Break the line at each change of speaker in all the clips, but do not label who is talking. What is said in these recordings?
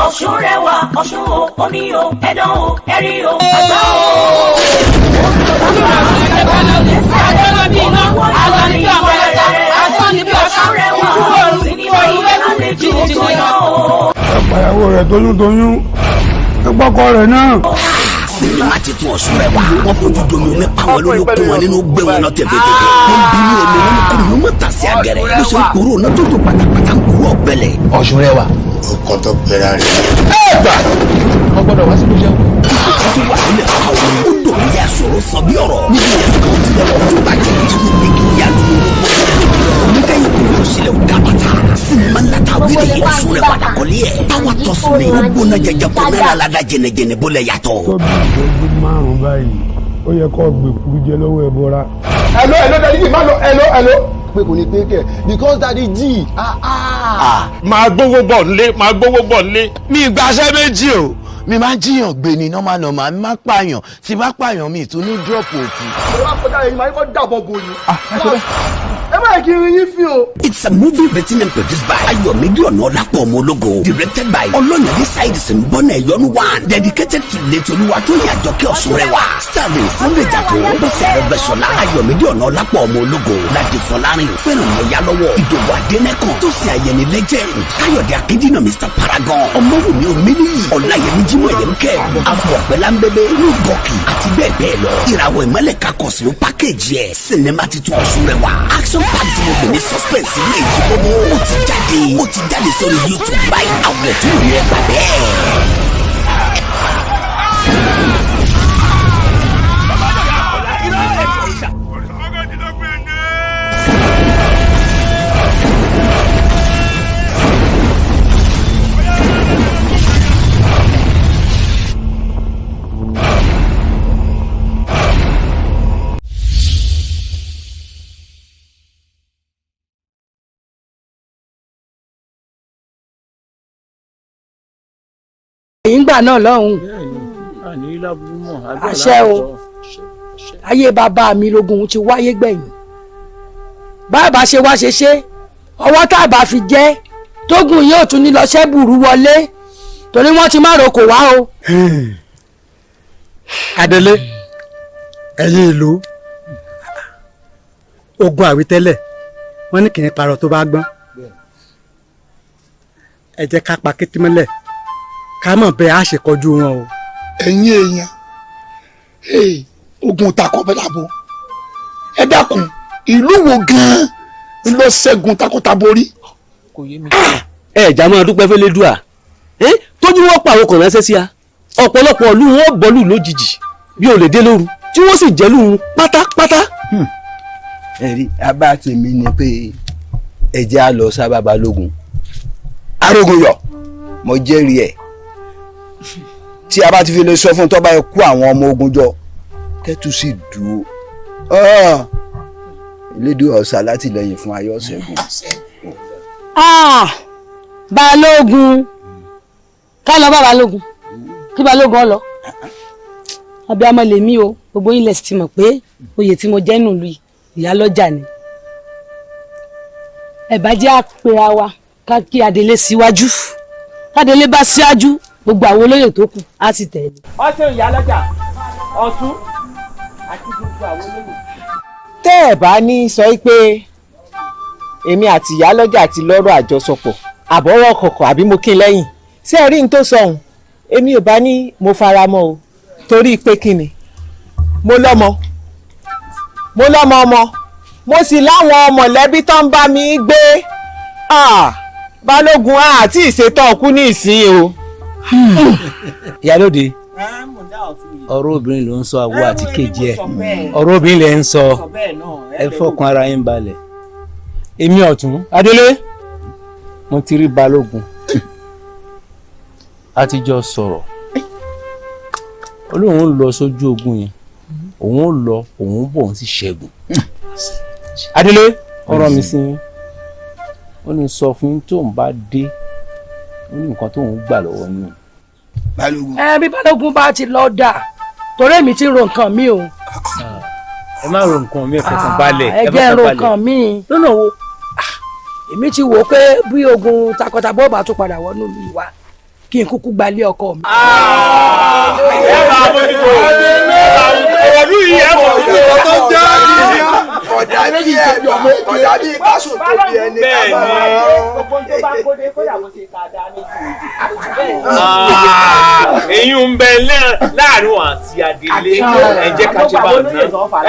Ọ̀ṣun rẹwà, Ọ̀ṣun o, omi o, ẹ̀dán o, ẹ̀rí o, àgbà o.
Ìyàwó rẹ̀ toyún ẹgbọ́kọ rẹ̀ náà.
Sinimá ti tún Ọ̀ṣun rẹwà. Wọ́n fojú domi omi pa wọn lórí okun wọn nínú gbé wọn lọ tẹ̀fẹ̀tẹ̀fẹ̀. Wọ́n bínú omi wọn kò ní mọ̀ tà sí àgẹ̀rẹ̀. Bó ṣe ń kúrò náà tó pátápátá ń kúrò ọ̀gbẹ́lẹ̀.
Ọ̀ṣun rẹwà.
Ọkọ tó pera rẹ̀.
Ẹ gbà. Wọ́n gbọ́dọ̀ wá sí lóṣẹ́ wọn.
Tó wà nílẹ̀ àwọn odò ní aṣọ̀rọ̀ sọ bí ọ̀rọ̀. Nínú ojú kan ti lọ́wọ́ tó bàjẹ́ nínú gbígbé ìyanu oníkẹ́yìn kò ní òṣèlè òdàbàtà. Sinimá ńlá ta wíìlì yìí Ọ̀ṣun rẹwà dàkọ́lé ẹ̀. Táwa tọ́ sùn ní gbóná jẹjẹ kó mẹ́rin alága jẹnẹjẹnẹ bó lẹ̀ yàtọ̀.
Tóbi ìṣẹ́jú márùn-ún báyìí ó yẹ kó gbèkúrú jẹ lọ́wọ́ ẹ bọ́ra.
Hello daddy G má lọ hello. Pé kò ní pé kẹ̀ because daddy G
máa gbówó bọ̀ nílé.
Mi ìgbàṣẹ́ méjì o mi máa ń jiyàn gbé ni normal mi máa pààyàn tí bá pààyàn mi tún ní drop òkú.
Ẹ wá kọjá ẹ̀yin máa ń kọ́ dàbọ̀ bò yín. Ẹ má yẹ kí n yín fi o.
It's a movie written and produced by Ayọ̀mídé Ọ̀nàọlápọ̀ Ọmọológo, directed by Ọlọ́yàdé Saheed Simbọ́nà Ẹ̀yọ́nú one, dedicated to Létolúwa Tóyìn Àjọkẹ́ Ọ̀ṣun rẹwà, starring Sunday Jàtó, Bọ́sẹ̀ Arẹ́gbẹ́ṣọlá, Ayọ̀mídé Ọ̀nàọlápọ̀ Ọmọológo, Ládi Fọlárin, Fẹ́ràn Mọ́yálọ́wọ́, Ìdòwú Adénẹ́kàn, Tósìn Àyẹ̀ní Legend, Káyọ̀dé Akíndínà Mr Paragon, Ọmọwùmí Omíníyì, Ọláyẹmí Jímọ̀ Ẹ̀yẹmúkẹ́, Afọ Ọ̀pẹ́lámbébé, Rúgọ́kì àti bẹ́ẹ̀ bẹ́ẹ̀ lọ. Ìràwọ̀ ìmọ́lẹ̀ kakọ̀sí ló pákéjì ẹ̀. Sinimá titun Ọ̀ṣun rẹwà, action packed movie ní suspense ilé ìjìbọ̀bọ̀ ó ti jáde sórí YouTube báyìí. Àwọn ẹ̀tún rí ẹ̀ pàdé ẹ̀.
ìgbà náà lọ́hùn àṣẹ o ayé bàbá mi lógun ti wáyé gbẹ̀yìn bàbá ṣe wá ṣe ọwọ́ tá a bá fi jẹ́ tógun yóò tún ní lọ ṣẹ́bùrú wọlé torí wọ́n ti má roko wá o.
Adélé ẹ̀yin ìlú ogun àwítẹ́lẹ̀ wọ́n ní kì í parọ́ tó bá gbọ́n ẹ jẹ́ ká pa kétí mọ́lẹ̀ ká mọ̀ bẹ́ẹ̀ á ṣe kọjú wọn o.
Ẹ̀yin èèyàn ogun takọ̀bẹ̀dàbọ̀ ẹ dákun ìlú wo gan-an ló ṣẹ́gun takọ̀tàbọ̀ rí.
ẹ jà máa dúpẹ́ fẹ́lẹ́ dùà tójú wọn pa àwọn kan ránṣẹ́ sí a ọ̀pọ̀lọpọ̀ ìlú wọn bọ́lù lójijì bí olè dé lóru tí wọ́n sì jẹ́lú pátápátá.
ẹ̀rí abá tèmi ni pé ẹ̀jẹ̀ á lọ sábà balógun
arógun yọ
mo jẹ́rìí ẹ̀ tí a bá ti fi lè sọ fún tọ́ba ẹ kó àwọn ọmọ ogun jọ kẹ́tù sì dúró elédè ọ̀sà látìlẹ́yìn fún ayọ̀ ṣẹ́gun.
Balógun ká lọ bá Balógun kí Balógun ọ lọ abiyamọ lèmi o gbogbo yín lẹ sì ti mọ̀ pé oyè tí mo jẹ́ nùlù ìyálọ́jà ni ẹ bá jẹ́ àpèrà wa ká kí Adélé síwájú kádélé bá síwájú gbogbo àwọn olóyè tó kù á sì tẹ̀lé.
ọ̀sẹ̀ ìyálọ́jà ọ̀tún àti gbogbo àwọn olóyè.
tẹ́ ẹ̀ bá ní sọ pé èmi àti ìyálọ́jà ti lọ́rọ̀ àjọsọpọ̀ àbọ̀rọ̀ kọ̀kọ̀ àbí mo kí n lẹ́yìn tí ẹ rí n tó sọ̀hún èmi ò bá ní mo fara mọ́ o torí pé kí ni mo lọ́mọ ọmọ mo sì láwọn mọ̀lẹ́bí tó ń bá mi gbé Balógun àti ìṣètò ọkú ní ìsín o.
Ìyálóde ọ̀rọ̀ obìnrin ló ń sọ àwọ̀ àti kejì ẹ̀ ọ̀rọ̀ obìnrin lẹ̀ ń sọ ẹ fọkàn ara yín balẹ̀ èmi ọ̀tún Adélé mo ti rí Balógun a ti jọ sọ̀rọ̀ olóhùn lọ sójú ogun yẹn òun lọ òun bọ̀ òun sì ṣẹ́gun Adélé ọ̀rọ̀ mi sí yín ó ní sọ fún yín tó ń bá dé ó ní nǹkan tó ń gbà lọ́wọ́ yín.
Balógun.
bí Balógun bá ti lọ dà torí èmi ti ro nǹkan mi o.
ẹ má ro nǹkan mi fọkàn balẹ̀
ẹ jẹ́ ro nǹkan mi lọ́nà wo èmi ti wò ó pé bí ogun takọtabo bá tún padà wọnú ìlú wa kí n kúkú gbalé ọkọ mi.
ẹ máa mójútó olú yìí ẹ mọ̀ sí
ọ̀rọ̀ tó jẹ́ ọ̀dà bíi ọ̀dà bíi kásùn tó bí ẹni
èyí ń bẹ láàrin àti Adélé ẹ jẹ́ ká ṣe bá ọ̀nà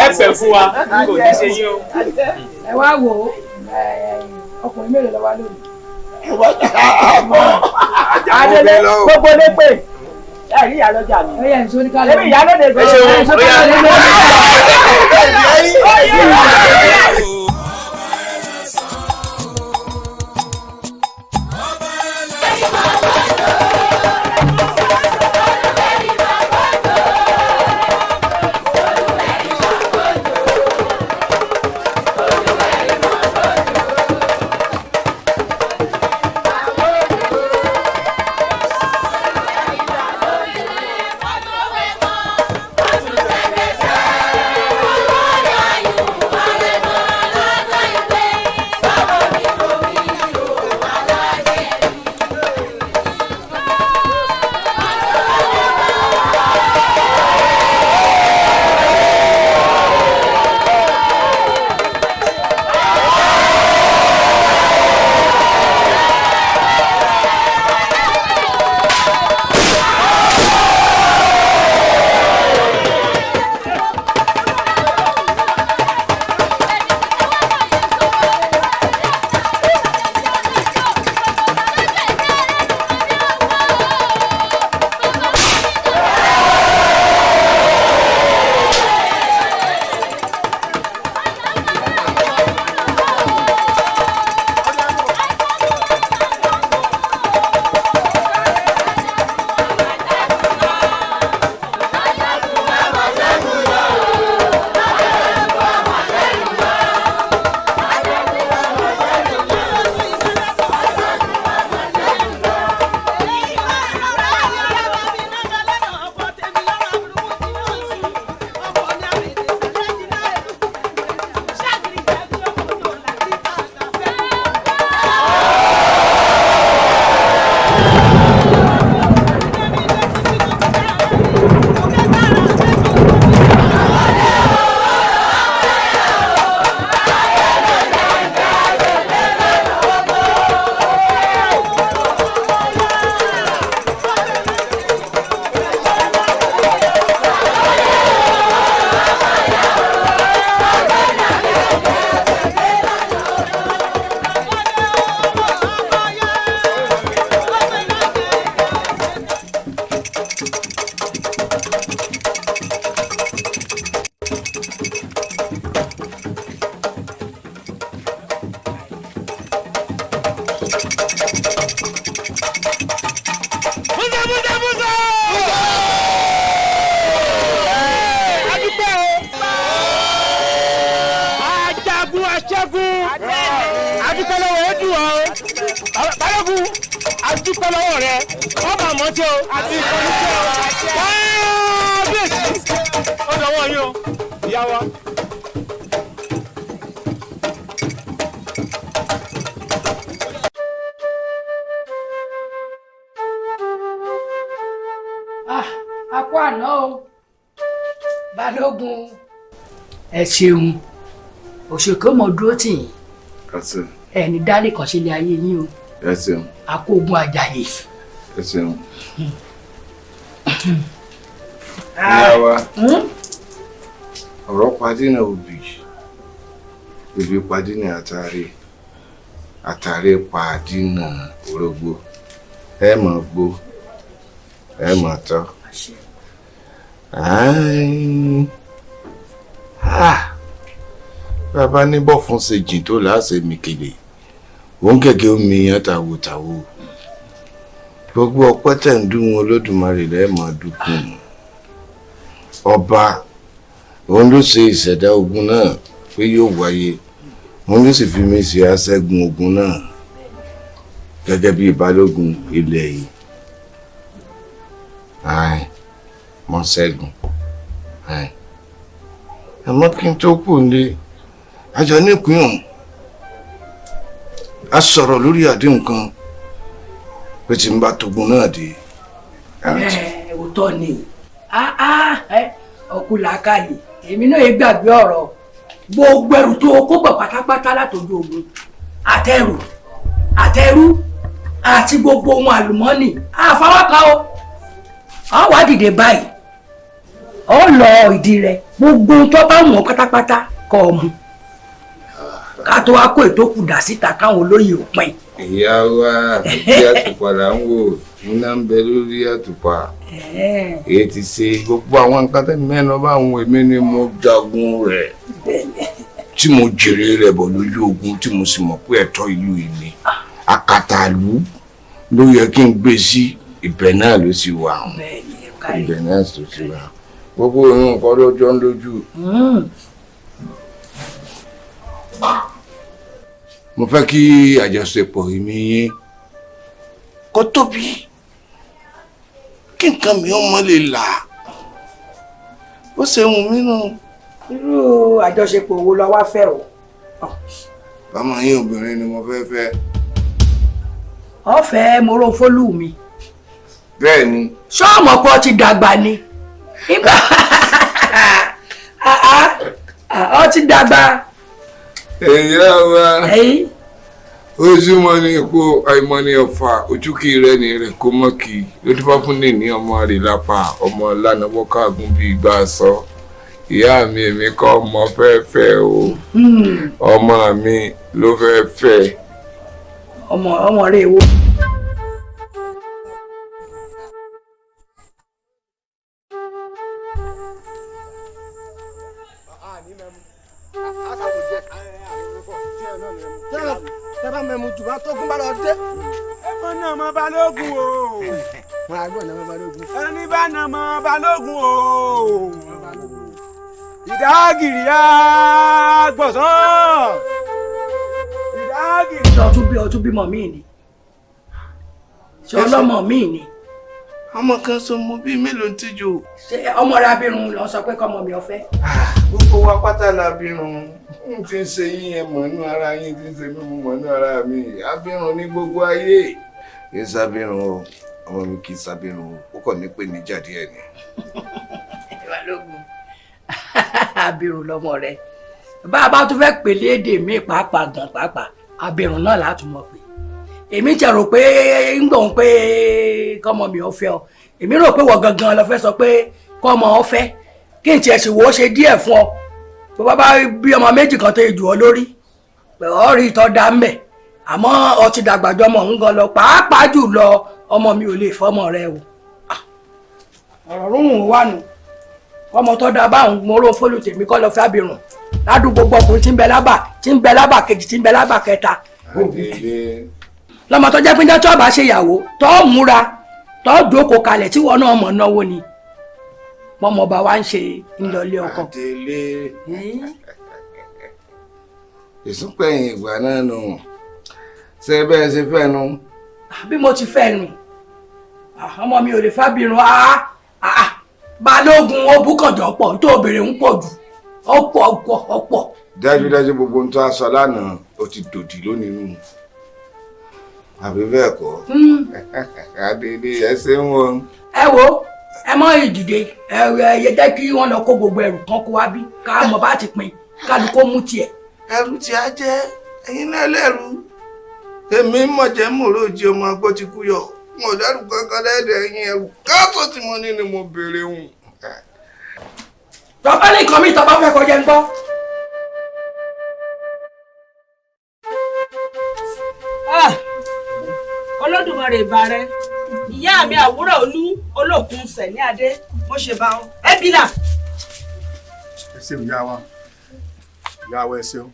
ẹ pẹ̀ fún wa kò ní ṣe yín o.
ẹ wá wò ó ọkùnrin mélòó lọ wá lónìí.
Adélé gbogbo lé pè ẹ rí ìyálọ́jà mi.
ẹ yẹ nsọ ní ká lọ.
èmi ìyálóde gbé.
àkó àná o Balógun ẹ ṣeun òṣèké mọ dúró tì yín ẹni dálé kan sílé ayé yín o àkó ogun àjàyè.
ìyá wa ọ̀rọ̀ padì náà òbí òbí padì náà àtàrí padì náà orógbó ẹ mọ̀ gbó ẹ mọ̀ tọ́. Bàbá ní bọ́ fún ṣe jìn tó láṣẹ mi kele òun kẹ̀kẹ́ omi yan tàwòtàwò gbogbo ọpẹ́ tẹ̀ ń dún Olódùmarè lẹ́ẹ̀mọ́ dúkùn ọba òun ló ṣe ìṣẹ̀dá ogun náà pé yóò wáyé òun ló sì fi mí ṣe aṣẹ́gun ogun náà gẹ́gẹ́ bí Balógun ilẹ̀ yìí mọ́ ṣẹ́gun àmọ́ kí n tó kù nílé àjọ nípìn ọ̀hún a sọ̀rọ̀ lórí àdéhùn kan pé tí n bá togun náà dé.
òótọ́ ni ọkùnrin làákàyè èmi náà yẹ gbàgbé ọ̀rọ̀ gbogbo ẹrù tó kó bọ̀ pátápátá látọjú ogun àtẹrù àti gbogbo ohun àlùmọ́ọ́nì àfọwọ́kà o ọ wá dìde báyìí ọ lọ ìdí rẹ gbogbo tó bá wọn pátápátá kọ ọ mu ká tó wá kó ètò kù dà síta káwọn olóyè ò pin.
ìyá wa bí àtùpà là ń wò iná ń bẹ lórí àtùpà èyí ti ṣe gbogbo àwọn nǹkan tẹ́ mẹ́nu bá àwọn èmi ni mo jagun rẹ̀ tí mo jèrè rẹ̀ bọ̀ lójú ogun tí mo sì mọ̀ pé ẹ̀tọ́ ìlú yìí ni akátàlú ló yẹ kí n gbé sí ibẹ̀ náà ló sì wà ibẹ̀ náà ló sì wà gbogbo ìrún nǹkan lọ́jọ́ ń lójú. mo fẹ́ kí àjọṣepọ̀ èmi yín kó tóbi kí nǹkan mi ó mọ́ lè là ó ṣe wù mí nù.
irú àjọṣepọ̀ wo la wá fẹ́ o.
ọmọ yín obìnrin ni mo fẹ́ fẹ́.
ọ̀fẹ́ moro fólú mi.
bẹ́ẹ̀ ni.
ṣọ́ọ̀mù ọkọ ti dàgbà ni. nígbà ọ ti dàgbà.
ẹ̀yà wa ojúmọ́ ní ipò àìmọ́ ní ọ̀fà ojúkì rẹ̀ ní rẹ̀ kó mọ́ kí ló ti bá fún ní ọmọ rẹ̀ lápá ọmọ lánàá káàgùn bíi ìgbà sọ ìyá mi èmi kọ́ ọmọ fẹ́ o ọmọ mi ló fẹ́.
ọmọ rẹ̀ wo.
tẹ́bá mẹ́mu jù bá tókun bá lọ dé.
ẹ̀fọ́ náà mọ balógun o.
wọn àgbọ̀ náà mọ balógun.
ẹni bá náà mọ balógun o. ìdágìrì á gbọ̀sán. ìdágìrì.
ṣé ọtún bímọ míì ni ṣé ọlọ́mọ míì ni.
ọmọ kan sọ mo bíi mélòó ń tíjò.
ṣé ọmọ rẹ abirùn lọ sọ pé kọ́mọ mi ọ̀fẹ́.
gbogbo wa pátá la bírun n ti ń ṣe yín ẹ mọ̀nú ara yín ti ń ṣe mímú mọ̀nú ara mi abirùn ní gbogbo ayé kì í sábírun o ọmọ mi kì í sábírun o ó kàn ní pé níjà díẹ̀ ni.
Balógun abirùn lọmọ rẹ bá a bá tún fẹ́ pèlè èdè mi pàápàá gan pàápàá abirùn náà láti mọ̀ pé èmi ti rò pé ń gbọ̀n pé kọ́mọ mi ò fẹ́ ọ èmi rò pé wọ́n gangan lọ fẹ́ sọ pé kọ́mọ ọ fẹ́ kí n tiẹ̀ sì wò ó ṣe díẹ̀ fún ọ tó bá bí ọmọ méjì kan tó yẹ jù ọ lórí pé ọ rí ìtọ́ da ń bẹ̀ àmọ́ ọ ti dàgbàjọ ọmọ òun gan lọ pàápàá jù lọ ọmọ mi ò lè fọmọ rẹ o ọ̀rọ̀ rúhùn wà nù ọmọ tó da báwọn mo rò fólù tèmi kọ́ lọ fẹ́ abirùn ládùúgbò gbogbo ọkùnrin tí ń bẹ lábà kejì tí ń bẹ lábà kẹta lọmọ tó jẹ́ pé tó bá ṣe ìyàwó tó múra tó dóko kalẹ̀ tí wọn náà mọ̀ náwó ni mọ́mọ́ bá wá ń ṣe ńlọlé ọkọ.
àdélé ìsúnpẹ̀yìn ìgbà náà nù ṣe bẹ́ẹ̀ ṣe fẹ́ nu.
bí mo ti fẹ́ nu ọmọ mi ò lè fábìrún balógun obùkànjọ pọ̀ tó obìnrin ń pọ̀ jù ọ̀pọ̀.
dájúdájú gbogbo ohun tó a sọ lánàá ó ti dòdì lónìí nù àbí bẹ́ẹ̀ kọ́ àdélé ẹ ṣeun o.
ẹ wo ẹ mọ ìdìde ẹ jẹ́ kí wọ́n lọ kó gbogbo ẹrù kan kó wá bí ká mọ̀ bá ti pín kálukó mú tiẹ̀.
ẹrù tí a jẹ ẹ̀yin náà lẹ́rù èmi mọ̀jẹ́ mòrójì ọmọ agbọ́ ti kú yọ mo dárú kankan lẹ́dẹ̀ ẹ̀yin ẹrù káàtó tí mo ní ni mo béèrè hùn.
tọ́pẹ́ nìkan mi tọ́ bá fẹ́ kọjá ń gbọ́.
Olódùmarè ìbà rẹ ìyá mi àwúrà olú olókun sẹ ní adé mo ṣe bá ọ ẹ bí là.
ẹ ṣeun ìyá wa ẹ ṣeun.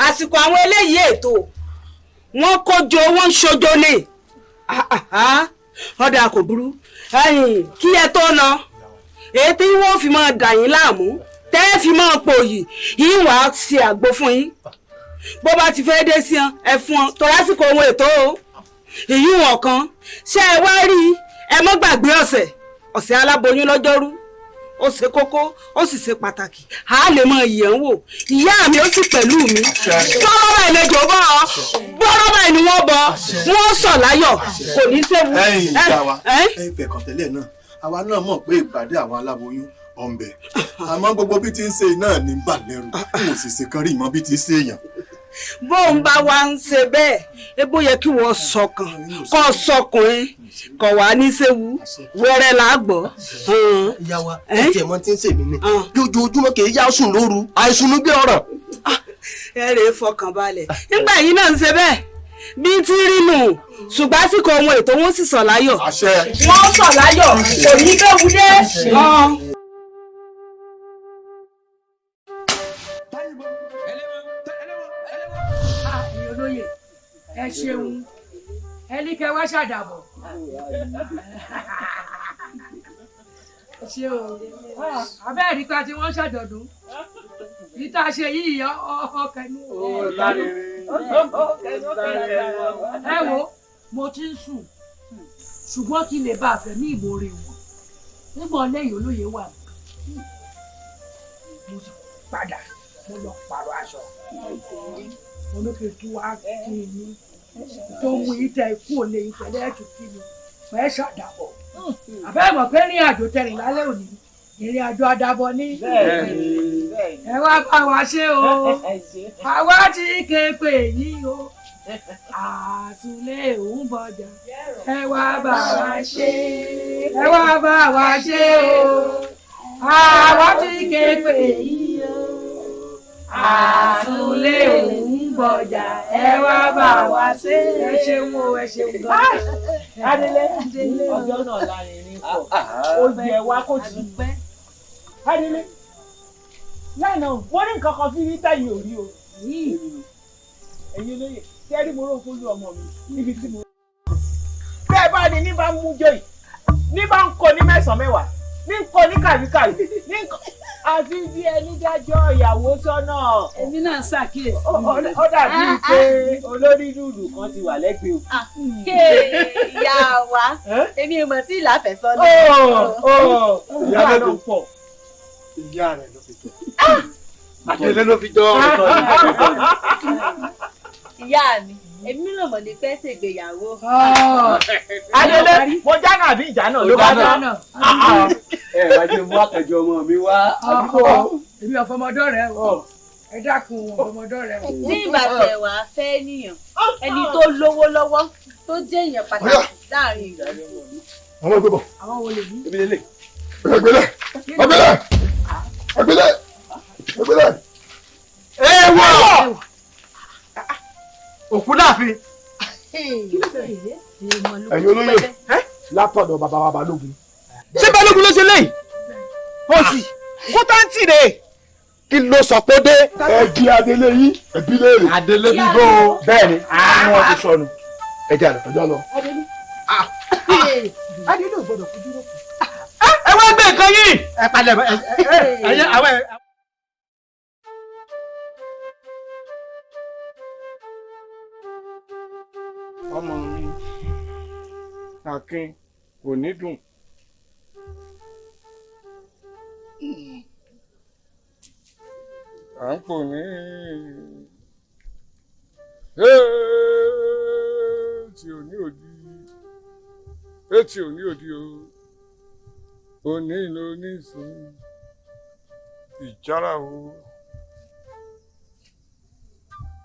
àsìkò àwọn eléyìí ètò wọn kójọ wọn ń ṣojo ní ọdà kò burú kí ẹ tó lọ èyí tí wọn fi máa dà yín láàmú tẹ́ fi máa pòyì yín wàá ṣe àgbo fún yín bó bá ti fẹ́ dé sí ẹ fún ọ tó lásìkò ohun ètò o èyí wọn kan ṣé ẹ wá rí ẹ mọ́ gbàgbé ọ̀sẹ̀ aláboyún lọ́jọ́rú ó ṣe kókó ó sì ṣe pàtàkì a lè mọ ìyẹn wò ìyá mi ó sì pẹ̀lú mi bọ́rọ̀ báyìí lẹ́jọ́ bọ́ ọ bọ́rọ̀ báyìí ni wọ́n bọ́ wọ́n sọ̀ láyọ̀ kò ní séwu.
ẹ̀yin ìyá wa ẹ̀yin fẹ̀kàn tẹ́lẹ̀ náà àwa náà mọ̀ pé ìpàdé àwọn aláboyún ọ̀nbẹ àmọ́ gbogbo bí ti ń ṣe náà ní bà lẹ́rù kò sì ṣe kan rí ìmọ̀ bí ti ń ṣe èèyàn.
bó ń bá wa ń ṣe bẹ́ẹ̀ ebó yẹ kí wọ́n sọkàn kọ́ sọkùnrin kọ̀ wá ní séwu wẹ́rẹ́ là á gbọ́.
ìyá wa ẹ̀jẹ̀ mọ́ ti ń ṣèmí ni lójoojúmọ́ kì í yá sùn lóru àìsùn ló gbé ọ̀rọ̀.
ẹ rèé fọkàn balẹ̀ nígbà yìí náà ń ṣe bẹ́ẹ̀ bí tí rí nù ṣùgbọ́n àsìkò ohun ètò wọn sì sọ̀ láyọ̀ wọ́n sọ̀ láyọ̀ kò ní bẹ́ẹ̀ dé.
olóyè ẹ ṣeun ẹni kẹ wá ṣàdàbọ̀ ṣe o abẹ́ẹ̀rí pa tí wọ́n ṣàjọ̀dún ìta ṣe yìí ọkẹnu ẹ wo mo ti ń sùn ṣùgbọ́n kí lè bá a fẹ́ ní ìmoore wọn nígbà lẹ́yìn olóyè wà mo sì padà mo lọ pààrọ̀ aṣọ olókè tó wá kí ni tó mú ìtẹ̀ ikú òlé ìtẹ̀lẹ́ ẹ̀tù kí ni fẹ́ ṣàdàbọ̀ àbẹ́ mọ̀ pé ní àjò tẹ̀rìn lálẹ́ òní ìrìn àjò àdàbọ̀ ní ẹ wá bá wa ṣe o àwa ti ké pè yín o àsùnlé òun bọjà ẹ wá bá wa ṣe ẹ wá bá wa ṣe o àwa ti ké pè yín o àsùnlé òun bọjà ẹ wá bá wa ṣe ẹ ṣeun o ẹ ṣeun gan.
Adélé ọjọ́ náà láàrin ní pọ̀ ó yẹ wá kó sì pẹ́. Adélé lánàá wọ́n ní nǹkan kan fi ní táyì òrí o. Ẹ̀yin olóyè tí ẹ rí mo rò fún ọmọ mi níbi tí mo rò. Bẹ́ẹ̀ bá ní bá ń mú jòyè ní bá ń kọ ní mẹ́sàn-án mẹ́wàá ní ń kọ ní kàríkàrí ní ń kọ àfi bí ẹni dájọ́ ìyàwó sọ́nà.
Èmi náà ṣàkíyèsí.
Ó dàbí pé olórí dùdù kan ti wà lẹ́gbẹ̀ẹ́ o.
Ìyá wa èmi ò mọ̀ tí ìlà fẹ́ sọ́nà.
Ìyá rẹ̀ ló pọ̀.
Ìyá rẹ̀ ló fi jọ. Adélé ló fi jọ.
Ìyá mi èmi náà mọ̀ ní fẹ́ ṣègbéyàwó.
Adélé mo jáná àbí ìjà náà ló bá dáná.
Ẹ wá jẹ́ mú àkànjọ ọmọ mi wá.
Èmi ọ̀fọmọdọ́ rẹ̀ o ẹ dákun ọ̀fọmọdọ́ rẹ̀ o.
Tí ìgbà tẹ̀ wá fẹ́ níyàn ẹni tó lówó lọ́wọ́ tó jẹ́ èèyàn pàtàkì láàrin ìlú.
Àwọn ẹgbẹ́ bọ̀.
Àwọn wo lè ní.
Ebi lele. Ẹgbẹ́lẹ̀. Ẹgbẹ́lẹ̀. Ẹgbẹ́lẹ̀. Ẹgbẹ́lẹ̀.
Ewọ. Òkú láàfin.
Ẹ̀yin olóyè látọ̀dọ̀ bàbá wa Balógun.
Ṣé Balógun ló ṣe léyìí? Ó sì kó táǹtì rè. Kí ló sọ pé dé?
Ẹ di Adélé yìí. Ẹbí léèrè.
Adélé bíbó.
Bẹ́ẹ̀ni, wọ́n ti sọnù. Ẹ jà lọ. Ẹjọ́ lọ.
Adélé ò gbọdọ̀ fojú rò kù.
Ẹ wá gbé nǹkan yìí. Ẹ padà bọ̀ àwọn.
Ọmọ mi Akin kò ní dùn. À ń pò ní tí ò ní òdi etí ò ní òdi o òní ló ní sùn ìjára o.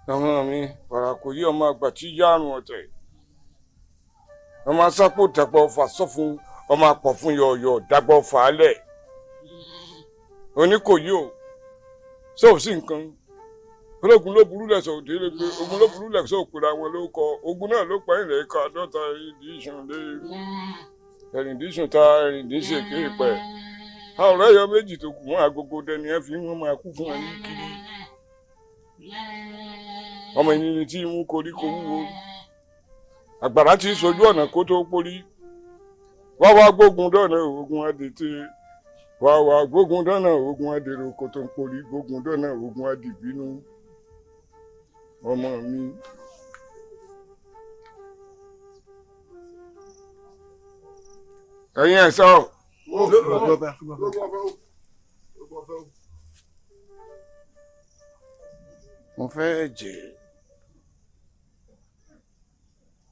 Ọmọ mi Pàràkò yí ọmọ àgbà tí yárùn ọ̀tẹ̀ ọmọ asápò dàgbọ́ fà sọ́fun ọmọ apọ̀ fún yọ̀ọ̀yọ̀ dàgbọ́ fà á lẹ̀ oníkòyí o ṣé ò sí nǹkan ológun ló burú lẹ̀sọ̀ òde lè gbé ogun ló burú lẹ̀sọ̀ òpèrè àwọn ló kọ ogun náà ló pa ilẹ̀ ká àádọ́ta ẹ̀rìndínṣùn lé ẹ̀rìndínṣùn ta ẹ̀rìndínṣùn kiri pẹ̀ àwọn ọ̀rẹ́ yọ méjì tó kù wọn agogo dẹni ẹ fi wọn máa kú fún wa ní kiri ọmọ ènìyàn tí mú koríko wúwo àgbàrá ti sojú ọ̀nà kó tó pórí wá wá gbógun dọ̀nà ogun adètè wá wá gbógun dọ̀nà ogun adèrò kó tó ń pórí gbógun dọ̀nà ogun adìbínú ọmọ mi. ẹ̀yin ẹ̀ sọ.
pọ̀ fẹ́ o.
mo fẹ́ ẹ̀jẹ̀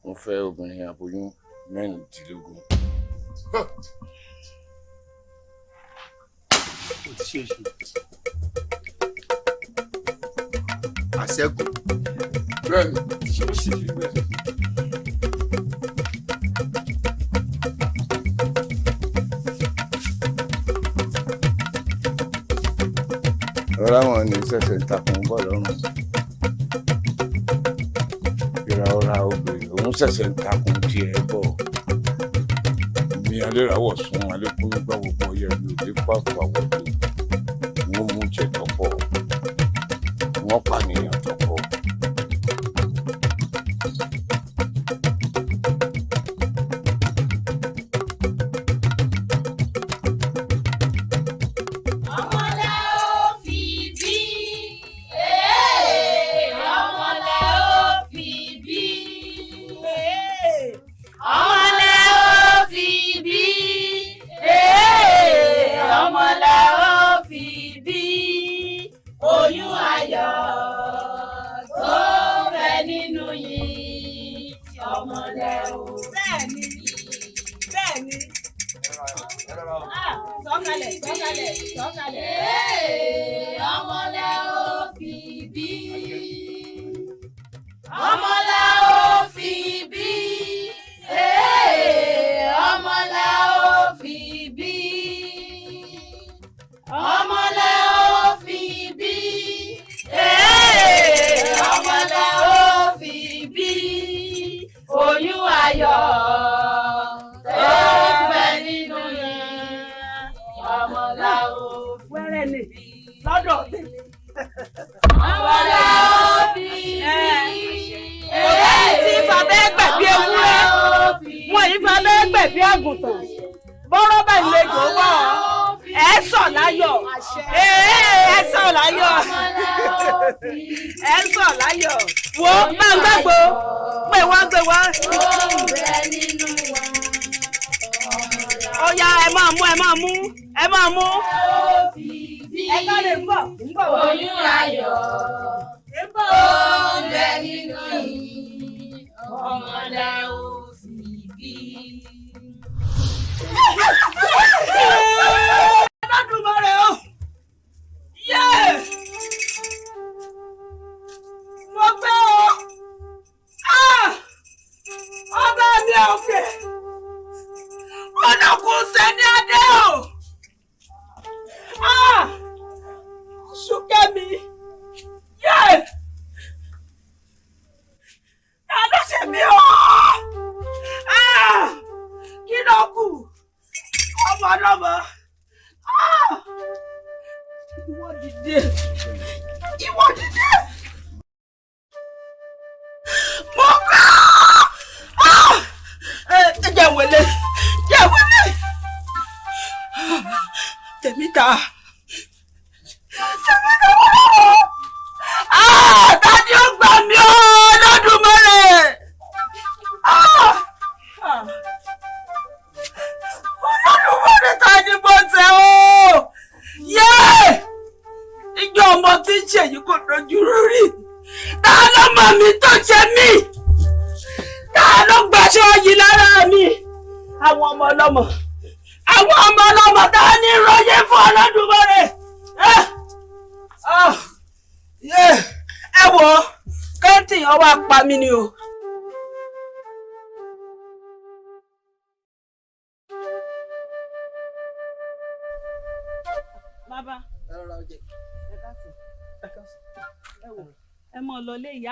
mo fẹ́ obìnrin aboyún 16.
Ó ti ṣe é ṣe. Àṣẹ́gun.
Bẹ́ẹ̀ni, ṣé ó sì rí bẹ́ẹ̀?
ọ̀rọ̀ àwọn ní ṣẹ̀ṣẹ̀ ń takùn bọ̀ lọ́rùn ìràwọ̀ra obìnrin òun ṣẹ̀ṣẹ̀ ń takùn tiẹ̀ bọ̀ ní aléràwọ̀ sún alẹ́kùn nígbà gbogbo ọyẹ mi ò lè pàfọ́ àwọ̀dọ̀ wọ́n mú jẹ tọ́pọ̀ wọ́n pànìyàn tọ́pọ̀.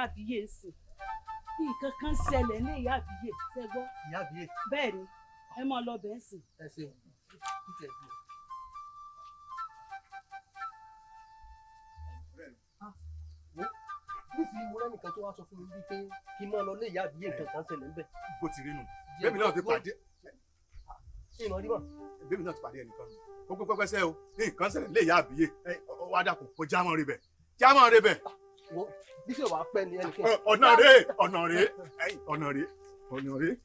Àbíyè sí nǹkan kan ṣẹlẹ̀ ní ìyá àbíyè ṣe gbọ́.
Ìyá àbíyè.
Bẹ́ẹ̀ ni ẹ máa lọ bẹ́ẹ̀ sí.
Ẹ ṣeun. nísìnyí mo rẹ́nìkan tó wá sọ fún mi wípé kí n máa lọ lé ìyá àbíyè nǹkan kan ṣẹlẹ̀ ńbẹ̀.
bó ti rí nù bébí náà ti pàdé.
ìmọ̀ rí mọ̀.
bébí náà ti pàdé ẹnìkan nù ó gbé pẹ́pẹ́sẹ́ o ní nǹkan ṣẹlẹ̀ lé ìyá àbíyè wá dàpọ̀ kó jámọ́ rẹ bẹ̀ jámọ́ rẹ bẹ̀.
bí ṣe wàá pẹ́ ni ẹnìkan.
ọ̀nà rẹ̀ ọ̀nà rẹ̀ ọ̀nà rẹ̀ ọ̀nà rẹ̀.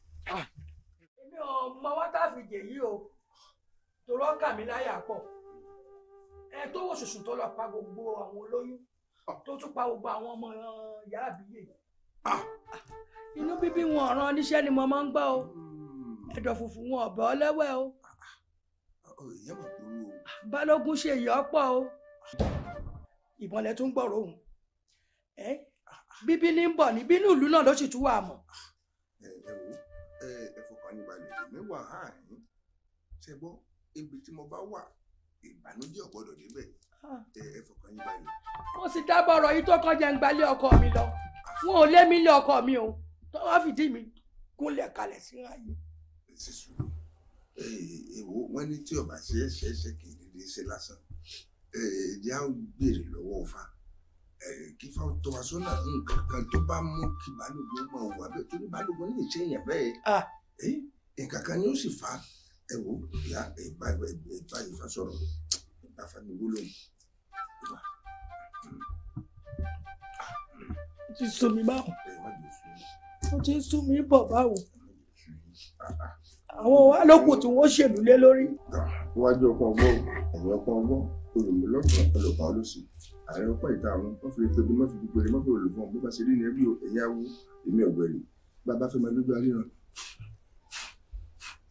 èmi ò mọ wọ́n tá a fi jè yí o torọ́ kà mí láyà pọ̀ ẹ tó wò ṣùṣù tó lọ pa gbogbo àwọn olóyún tó tún pa gbogbo àwọn ọmọ ìyá àbíyè inú bíbí wọn ọ̀ràn níṣẹ́ ni mo máa ń gbọ́ o ẹ̀dọ̀ fùfù wọn ọ̀bẹ ọlẹ́wẹ̀ o Balógun ṣe ìyá ọ̀pọ̀ o ìbọn lẹ tún gbọ́rọ̀ òun bíbí ní ń bọ̀ ní bínú ìlú náà ló sì tún wà mọ́.
ẹ fọkàn yín balẹ̀ mẹ́wàá àárín ṣe gbọ́ ibi tí mo bá wà ìbànújẹ́ ò gbọ́dọ̀ débẹ̀ ẹ fọkàn yín balẹ̀.
mo sì dábọ̀ ọ̀rọ̀ yìí tó kọjá ń gbalé ọkọ mi lọ wọn ò lé mi lé ọkọ mi o tó wá fìdí mi gúnlẹ̀ kalẹ̀ sí ayé.
ṣe sùúrù èwo wọn ní tí ọba ṣe ẹsẹ kì í dédé ṣe lásán ẹjẹ á béèrè lọ́wọ́ Ifá kí Ifá tó wá sọ́nà nǹkan kan tó bá mú kí Balógun máa wà bẹ́ẹ̀ torí Balógun ní ìṣe èèyàn bẹ́ẹ̀ nǹkan kan ni ó sì fà á ẹ wò ìyá ìbá Ifá sọ̀rọ̀ ìbá Fanigbó lóhùn ìbá.
ó ti sún mi báwo ó ti sún mi bọ̀ báwo àwọn wa lókùn tí wọ́n ṣèlú lé lórí.
iwájú ọkọ ọgbọ́n ẹ̀yìn ọkọ ọgbọ́n olùmúlọ́gbọ̀n ọlọ́pàá olóṣì ààrẹ ọpọ ìta àwọn wọn fi pẹ̀lú mọ́fì gbogbo mọ́fì olùfọ́n bó bá ṣe rí ní ẹbí ẹ̀yà wo èmi ọ̀gbẹ̀rì bàbá fẹ́ máa lójú àríran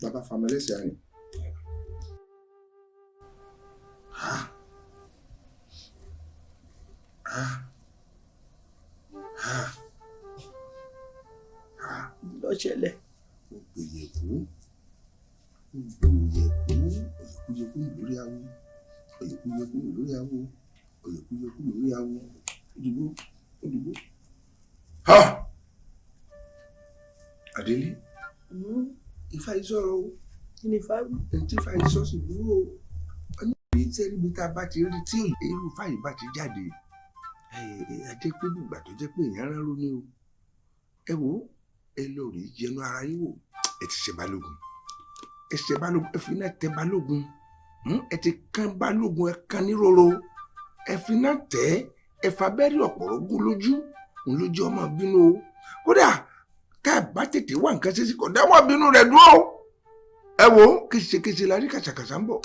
bàbá fàmọ́ lẹ́sẹ̀ àrìn.
lọ́ṣẹ̀lẹ̀.
ògbèyẹ̀kú òyèkúyẹkú lórí awo òyèkúyẹkú lórí awo òyèkúyẹkú lórí awo òdìgbò òdìgbò. Adélé Ifá yìí sọ̀rọ̀ o ẹni tí Ifá yìí sọ sí dúró o ẹni ìwé tẹ́rí bí tá a bá ti rí tí irú Ifá yìí bá ti jáde ajẹ́ pé gbùgbà tó jẹ́ pé èèyàn rárá ní o ẹ wò ẹ lọ rí jẹnu ara yín wò ẹ ti ṣe Balógun ẹ ṣe Balógun ẹ fi náà tẹ Balógun ẹ ti kán Balógun ẹ kán níròrò ẹ fi náà tẹ ẹ fa abẹ́rẹ́ ọ̀pọ̀rọ̀ gún lójú òun lójú ọmọ bínú o kódà ká bá tètè wá nǹkan ṣe sí kò dáwọ́ bínú rẹ̀ dúró ẹ wò kéṣekéṣe la rí kàṣàkàṣà ń bọ̀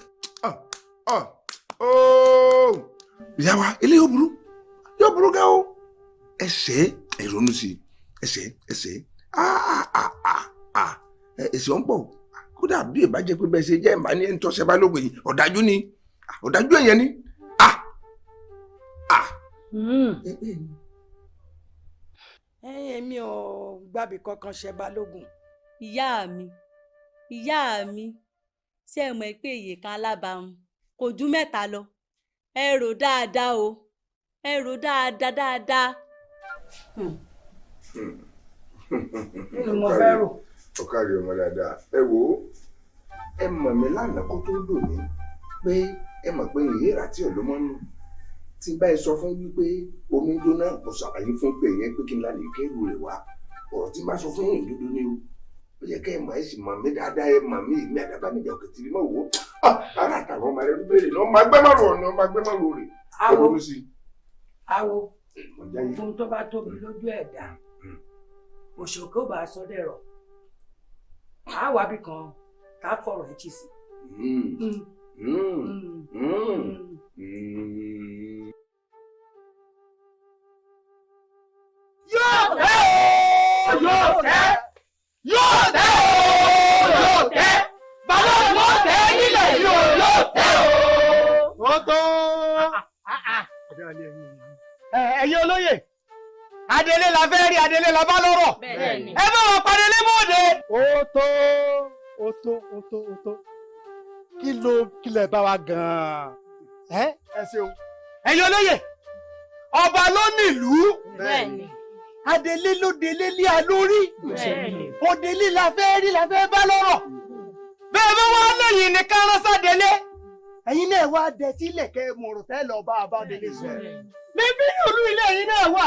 ìyá wa ilé yóò burú gẹ́ o ẹsẹ̀ ìrònú sí ẹsẹ̀ ẹsẹ̀ ọ̀ ń pọ̀ kódà bí ìbá jẹ́ pé bẹ́ẹ̀ ṣe jẹ́ ìbá ní ẹni tó ṣe Balógun yìí ọ̀dájú ni ọ̀dájú èèyàn ni.
èmi ò gbàbí kankan ṣe Balógun.
ìyá mi ṣé ẹ mọ̀ pé iye kan alábàáhùn kò ju mẹ́ta lọ ẹ rò dáadáa o ẹ rò dáadáa.
kí ni mo fẹ́ rò.
ọ̀kárí ọmọ dáadáa ẹ wò ó ẹ mọ̀ mí lánàá kó tó dò ní pé ẹ mọ̀ pé ìyẹ́ra tí ò ló mọ́ nù tí bá ẹ sọ fún wípé omi ń jóná kò ṣàlàyé fún pé yẹn pé kí n lálẹ́ kẹ́rù rẹ̀ wá ọ̀rọ̀ tí bá sọ fún yín dúdú ni o ó yẹ kẹ́ ẹ mọ̀ ẹ sì mọ̀ mí dáadáa ẹ mọ̀ mí èmi àdàbà níjà òkè tìrì mọ̀ wò ó ara àtàwọn ọmọ rẹ béèrè ní ọmọ agbẹ́mọ̀rò ọ̀nà ọmọ agbẹ́mọ̀rò rẹ̀
awo fún tó bá tóbi lójú ẹ̀dá òṣòkè ó bá a sọ dẹ̀rọ̀ a wà bí kan ká fọ̀rọ̀ ẹ̀ jì sí.
yóò tẹ́ Balógun tẹ́ nílẹ̀ yóò tẹ́ o. ó tó. ẹ̀yin olóyè Adélé la fẹ́ rí Adélé la bá lọ́rọ̀ ẹ bá wọn padélé mọ́ọ̀dé. ó tó kí lẹ bá wa gan-an ẹ ṣeun. ẹ̀yin olóyè ọba ló nílùú Adélé ló délé lé a lórí òdélé la fẹ́ rí la fẹ́ bá lọ́rọ̀ bẹ́ẹ̀ bá wà lẹ́yìn ní kárọ́sà délé ẹ̀yin náà wá dẹ̀tí lẹ̀kẹ́ mọ̀rọ̀ tẹ́ lọ bá a bá délé sọ níbí ìlú ilé ẹ̀yin náà wà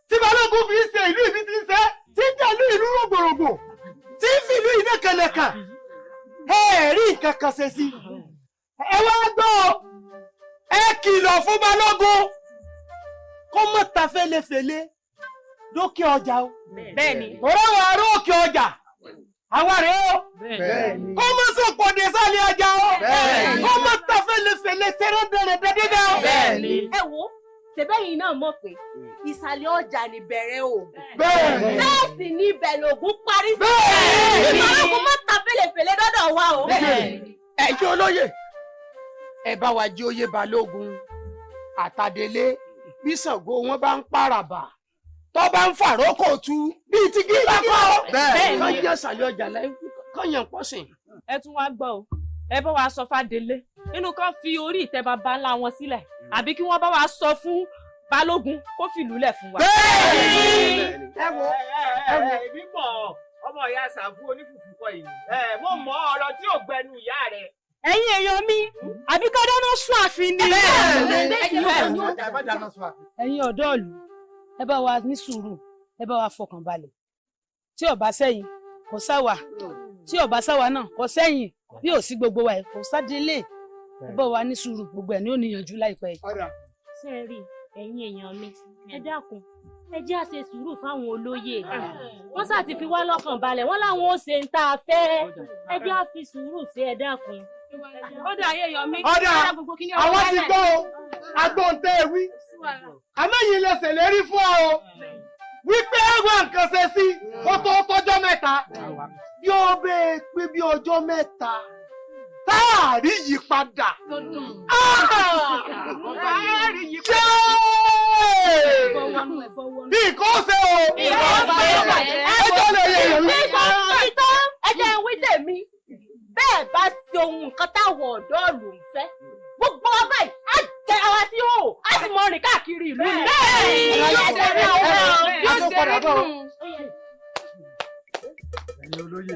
tí Balógun fi ń ṣe ìlú ìbí ti ń ṣe tí ń dẹ̀lú ìlú rògbòrògbò tí ń fi ìlú iná kẹlẹ̀kà ẹ rí nǹkan kan ṣe sí ẹ wá gbọ́ ẹ kìlọ̀ fún Balógun kó mọ̀ ta fẹ́lẹ́fẹ́lẹ́ lókè ọjà o.
bẹ́ẹ̀ni.
ọ̀rọ̀ àwọn ará òkè ọjà àwa rẹ̀ o. kó mọ̀ sọ̀pọ̀dé sálẹ̀ ọjà o. kó mọ̀ ta fẹ́lẹ́fẹ́lẹ́ tẹ́rẹ́dẹ́
ṣèbẹ́yìn náà mọ̀ pé ìsàlẹ̀ ọjà ni bẹ̀rẹ̀ oògùn.
bẹ́ẹ̀
sì ni ibẹ̀ lògùn parí. bẹ́ẹ̀ ọlọ́gùn má ta fèlèfèlè dọ́dọ̀ wa o.
ẹjọ́ olóyè ẹ bá wa jí oyè balógun àtàdélé bí Ṣàngó wọn bá ń pàràbà tó bá ń fàrókò tú bíi ti gíga kọ́. bẹ́ẹ̀ kọ́ jẹ́ ìsàlẹ̀ ọjà lẹ́yìn kọ́yàn pọ̀sìn.
ẹ tún wá gbọ́ o ẹ bá wa sọ fàdélé nínú kan fi orí ìtẹ́ bàbá ńlá wọn sílẹ̀ àbí kí wọ́n bá wa sọ fún balógun kó fìlú lẹ̀ fún wa.
ẹ wo èmi mọ̀ ọmọ ìyá Ṣàngó onífùfù kọ yìí mo mọ ọ̀rọ̀ tí ò gbẹnu ìyá rẹ̀.
ẹ̀yin èèyàn mi àbí ká dáná sun ààfin ni.
ẹ̀yin ọ̀dọ́ ìlú ẹ bá wa ní sùúrù ẹ bá wa fọkàn balẹ̀ tí ó bá sẹ́yìn kò sáwà tí ó bá sáwà náà kò sẹ́yìn bí ò sí gbogbo wa kò sádélé ẹ bá wa ní sùúrù gbogbo ẹ̀ ní ò níyànjú láìpẹ́ yìí.
ṣé ẹ rí ẹ̀yin èèyàn mi ẹ dákun ẹ jẹ́ àṣẹ sùúrù fáwọn olóyè wọ́n sá ti fi wá lọ́kàn balẹ̀ wọ́n láwọn ó ṣe ń tá a fẹ́ ẹ jẹ́ à fi sùúrù ṣe ẹ dákun.
ọ̀dà ayé èèyàn mi.
ọ̀dà àwọn ti gbọ́ o agbóhùntẹ́ ewì àmẹ́yìn lè ṣèlérí fún ọ o wípé ẹ̀rọ nǹkan ṣe sí ó tó tọ́jọ́ mẹ́ta bí ó bẹ́ẹ̀ pé bí ọjọ́ mẹ́ta táàrí yí padà. bí nǹkan ó ṣe o. ẹjọ́ lè yẹ èèyàn mi.
ẹ jẹ́ ń wí tèmi bẹ́ẹ̀ bá ṣe ohun nǹkan táwọn ọ̀dọ́ ìlú ń fẹ́ gbogbo ọba yìí á jẹ ara sí hò á sì mọ rìn káàkiri ìlú ni. yóò ṣe rí àwọn yóò ṣe rí nù.
ẹ̀yin olóyè.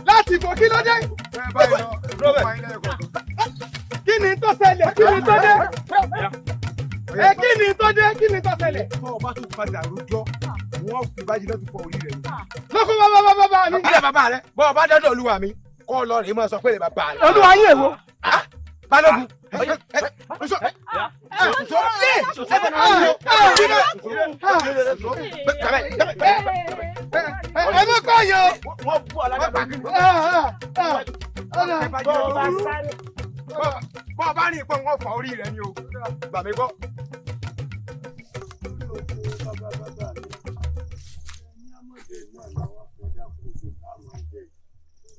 láti ìbò kí ló dé. kí ni tó ṣẹlẹ̀ kí ni tó dé. kí ni tó dé kí ni tó ṣẹlẹ̀.
bọ́ọ̀ bá tún padà rojọ́ wọ́n fi bájí náà tún fọ orí rẹ̀.
lọ́kùn bàbá mi. ilé bàbá rẹ bọ́ọ̀ bá dọ́dọ̀ olúwa mi kọ́ lọ rèé máa sọ pé ilé bàbá rẹ. olúwa yín èwo. balógun. ẹ mọ kọ yọ.
wọ́n bú alágbàgbà.
bọ́ọ̀ bá rí ipò wọn fọ orí rẹ ni o gbà mí gbọ́.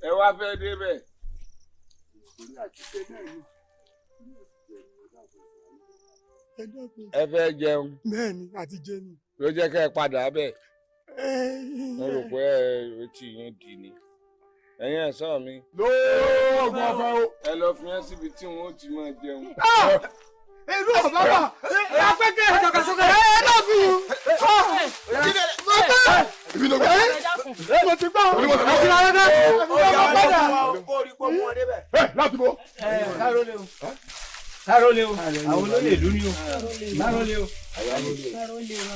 ẹ wá fẹ́ débẹ̀. ẹ fẹ́ jẹun.
bẹ́ẹ̀ni àti jẹun.
ló jẹ́ kẹ́ ẹ padà bẹ̀. mo rò pé ẹ ti yín dì ní. ẹ̀yin ẹ̀sán mi.
lóògùn ọ̀fọ̀ o.
ẹ lọ fi hàn síbi tí wọn ó ti máa jẹun.
ìlú ọ̀bọ̀bọ̀ afẹ́kẹ́ ìjọkasọ́kẹ́ ẹ dọ́kun. ibi ló gbé. mo ti gbọ́. àti ara dẹ́. padà. láti bọ̀.
Sárólé o, àwọn olóyè ìlú ni o. Sárólé o.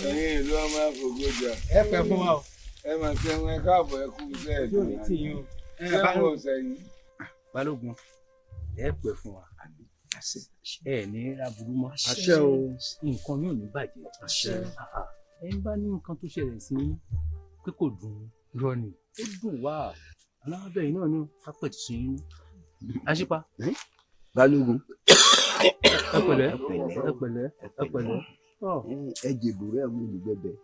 Ẹ̀yin ìlú ọmọ àfọ̀gbọ́jà.
Ẹ pẹ́ fún wa o.
Ẹ máa ṣe wọn ẹ káàbọ̀ ẹ kú iṣẹ́ ẹ̀. Ṣé mo sẹ́yìn?
Balógun, ẹ pẹ́ fún wa. Ẹ ní aburú mọ́.
Àṣẹ o.
Nǹkan yóò ní bàjẹ́.
Àṣẹ.
Ẹ ń bá ní nǹkan tó ṣẹlẹ̀ sí pé kò dùn rọ ni. Ó dùn wá. Alábẹ́ yìí náà ni ká pẹ̀tù sí inú. Aṣípa.
Balógun.
Ẹ pẹ̀lẹ́, ẹ pẹ̀lẹ́, ẹ pẹ̀lẹ́.
Ẹ jèbù rẹ̀ mú olùgbẹ́bẹ̀.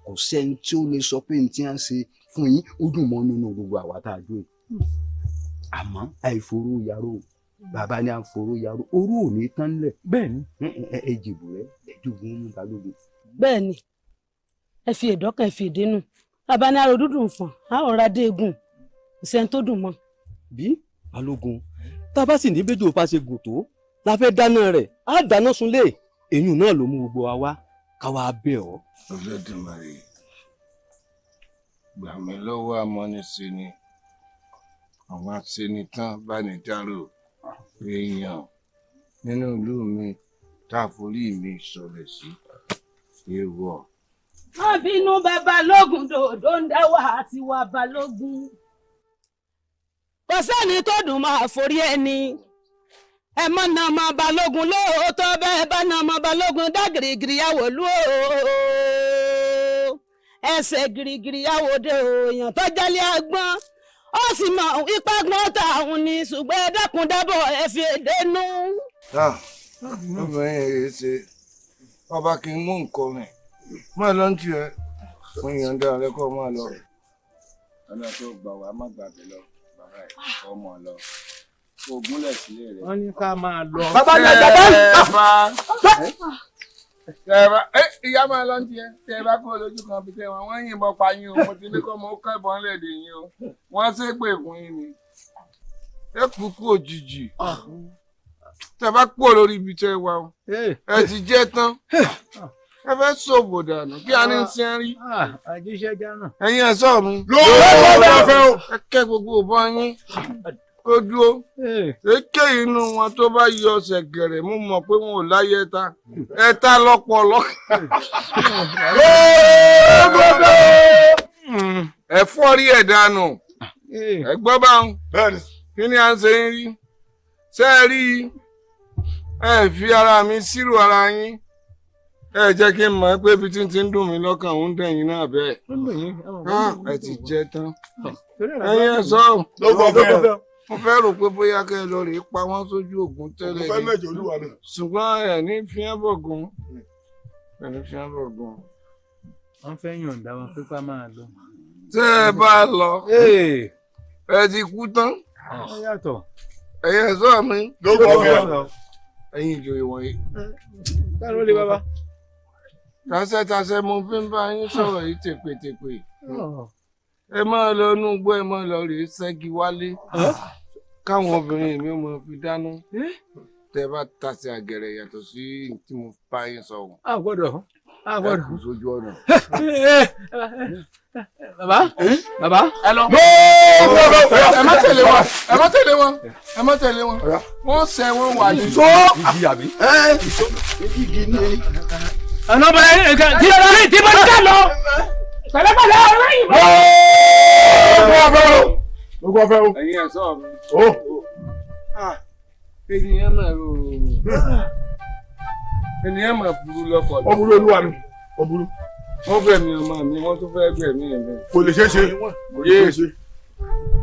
Kò sẹ́ni tí ó lè sọ pé ní tí wọ́n ṣe fún yín ó dùn mọ́ nínú gbogbo àwa tá a jó yìí. Àmọ́ àìforó yarò bàbá ni à ń foró yarò orú ò ní tán lẹ̀.
Bẹ́ẹ̀ni.
Ẹ jèbù rẹ̀ ẹ jògùn mú Balógun.
Bẹ́ẹ̀ni ẹ fi ìdọ́kàn ẹ fi ìdínú bàbá ní aró dúdú fún a ò ra déégùn kò sẹ́ni tó dùn mọ́
bí balógun tá a bá sì ní bẹ́jọ́ bá ṣe gùn tó la fẹ́ dáná rẹ̀ á dáná sunlé èyún náà ló mú gbogbo wa wá ká wá bẹ̀ ọ́.
Olódùmarè gbà mí lọ́wọ́ amọ́nisẹ́ ni àwọn aṣenitán bá ní dárò èèyàn nínú ìlú mi tá a forí mi sọ̀rọ̀ sí èèwọ̀.
má bínú babalógun dòdò ń dá wà àti wà balógun. kò sẹ́ni tó dùn máa forí ẹni ẹ mọ̀ náà mọ balógun lóòótọ́ bẹ́ẹ̀ bá náà mọ balógun dá gìrìgìrì yàwó lú ẹsẹ̀ gìrìgìrì yàwó dé òòyàn tó jálé agbọ́n ó sì mọ ipa gbọ́n tààrùn ni ṣùgbọ́n ẹ dákun dábọ̀ ẹ fi èdè nú.
obìnrin yìí ṣe ọba kì í mú nǹkan rẹ̀ máa lọ ń tiẹ̀ fún ìyọ̀ǹda rẹ kó máa lọ. ọ̀nà tó gbà wá má gbàgbé lọ bàbá ẹ̀ ọmọ lọ kó gúnlẹ̀ sílé rẹ̀.
wọ́n ní ká máa lọ.
bàbá náà bàbá tẹ̀ẹ̀bá ìyá máa lọ ń tiẹ̀ tẹ̀ẹ̀bá kó lójú kan fi tẹ̀ wọ́n yìnbọn pa yín o mo ti ní kọ́ mọ́ kẹ́bọ̀n lédè yín o wọ́n ṣépè fún yín ni ẹ kú kú òjijì tẹ̀ẹ̀bá kú lórí ibi tẹ́ wà o ẹ ti jẹ́ tán ẹ fẹ́ ṣòfò dànù kí a ní í ṣe rí.
àjíṣẹ́ jáná.
ẹ̀yin ẹ̀ṣọ́ mi lọ́wọ́ ẹ kẹ́ gbogbo ìbọn yín kó dúró èké inú wọn tó bá yọ ọsẹ gẹrẹ mú mọ̀ pé wọn ò láyé ta ẹta lọpọlọ ẹ fọ́rí ẹ̀ dànù ẹ gbọ́ báwọn kí ni à ń ṣe ń rí ṣe é rí ẹ fi ara mi sírò ara yín ẹ jẹ́ kí n mọ̀ pé ibi tí ń ti ń dùn mí lọ́kàn ń dẹ̀yìn náà bẹ́ẹ̀ ẹ ti jẹ́ tán ẹ̀yin ẹ̀ sọ mo fẹ́ rò pé bóyá kẹ́ ẹ lọ rèé pa wọ́n sójú ògùn tẹ́lẹ̀ ni ṣùgbọ́n ẹ̀ ní fíẹ́ bọ̀gùn ẹ̀ ní fíẹ́ bọ̀gùn.
wọ́n fẹ́ yọ̀ǹda wọn pípa máa lọ.
tẹ́ ẹ bá lọ ẹ ti kú tán ẹ̀yin ẹ̀ sọ mi ẹ̀yin ìjòyè wọ̀nyí.
táwọn olè bàbá.
tasẹ́tasẹ́ mo fi ń bá yín sọ̀rọ̀ yìí tèpètèpè ẹ máa lọ inú igbó ẹ máa lọ rèé ṣẹ́gi wálé káwọn obìnrin mi ò mọ fi dáná tẹ bá tasẹ̀ àgẹ̀rẹ̀ yàtọ̀ sí tí mo bá yín sọ̀rọ̀.
a gbọ́dọ̀
ẹ kù sójú ọ̀nà.
bàbá bàbá.
ẹ lọ. ẹ má tẹ̀lé wọn ẹ má tẹ̀lé wọn ẹ má tẹ̀lé wọn wọ́n ṣẹ́ wọn wà ní.
ìṣó igi àbí. igi ni.
ọ̀nà bẹ̀rẹ̀ tí bá ń ká lọ pẹ̀lẹ́pẹ̀lẹ́ ọ̀rọ̀ ìbò.
gbogbo ọfẹ o.
ẹ̀yin ẹ̀ sọ mi. ènìyàn máa rò ènìyàn máa burú lọ́pọ̀.
ó burú olúwa mi ó burú.
wọ́n gbẹ̀mí ọmọ mi wọ́n tún fẹ́ gbẹ̀mí mi.
kò lè ṣeé ṣe.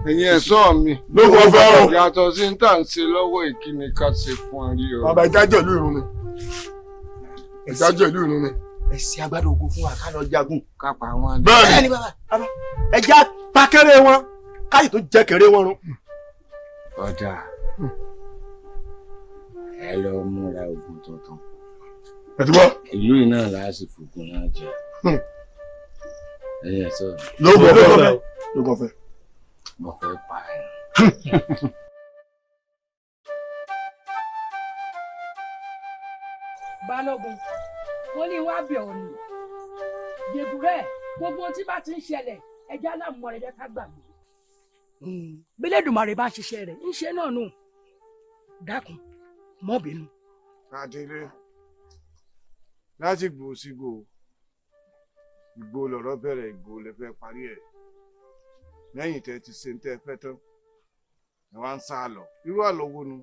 ẹ̀yin ẹ̀ sọ mi.
gbogbo ọfẹ o.
yàtọ̀ sí ní tà ń ṣe lọ́wọ́ ìkíni ká ṣe fún ọ rí o.
bàbá ìjájọ́ ìlú ìrún mi ìjájọ́ ìlú ìrún mi.
ẹ ṣe agbádò ogun fún wa ká lọ jagun.
ká pa wọn.
bẹ́ẹ̀ ni bàbá ẹ já pakẹrẹ wọn káyì tó jẹ kéré wọn rún.
ọ̀dà ẹ lọ múra ogun tuntun. ìlú yìí náà láà sì fògùn náà jẹ. ẹyẹ sọ.
lóògùn ọ̀fẹ́.
mo fẹ́ pa ẹ.
balógun wọ́n ní wá bẹ̀ ọ́ ni dèbùrẹ́ gbogbo tí bá ti ń ṣẹlẹ̀ ẹja láàmú rẹ̀ jẹ́ ká gbàgbé bílẹ̀dùmarè bá ṣiṣẹ́ rẹ̀ ń ṣe náà nù dákun mọ́ bínú.
Adélé láti gbò sígbò ìgbò lọ̀rọ̀ bẹ̀rẹ̀ ìgbò lè fẹ́ parí ẹ̀ lẹ́yìn tẹ́ ti ṣe ń tẹ́ fẹ́ tán ẹ wá ń sá lọ irú àlọ́ wo nu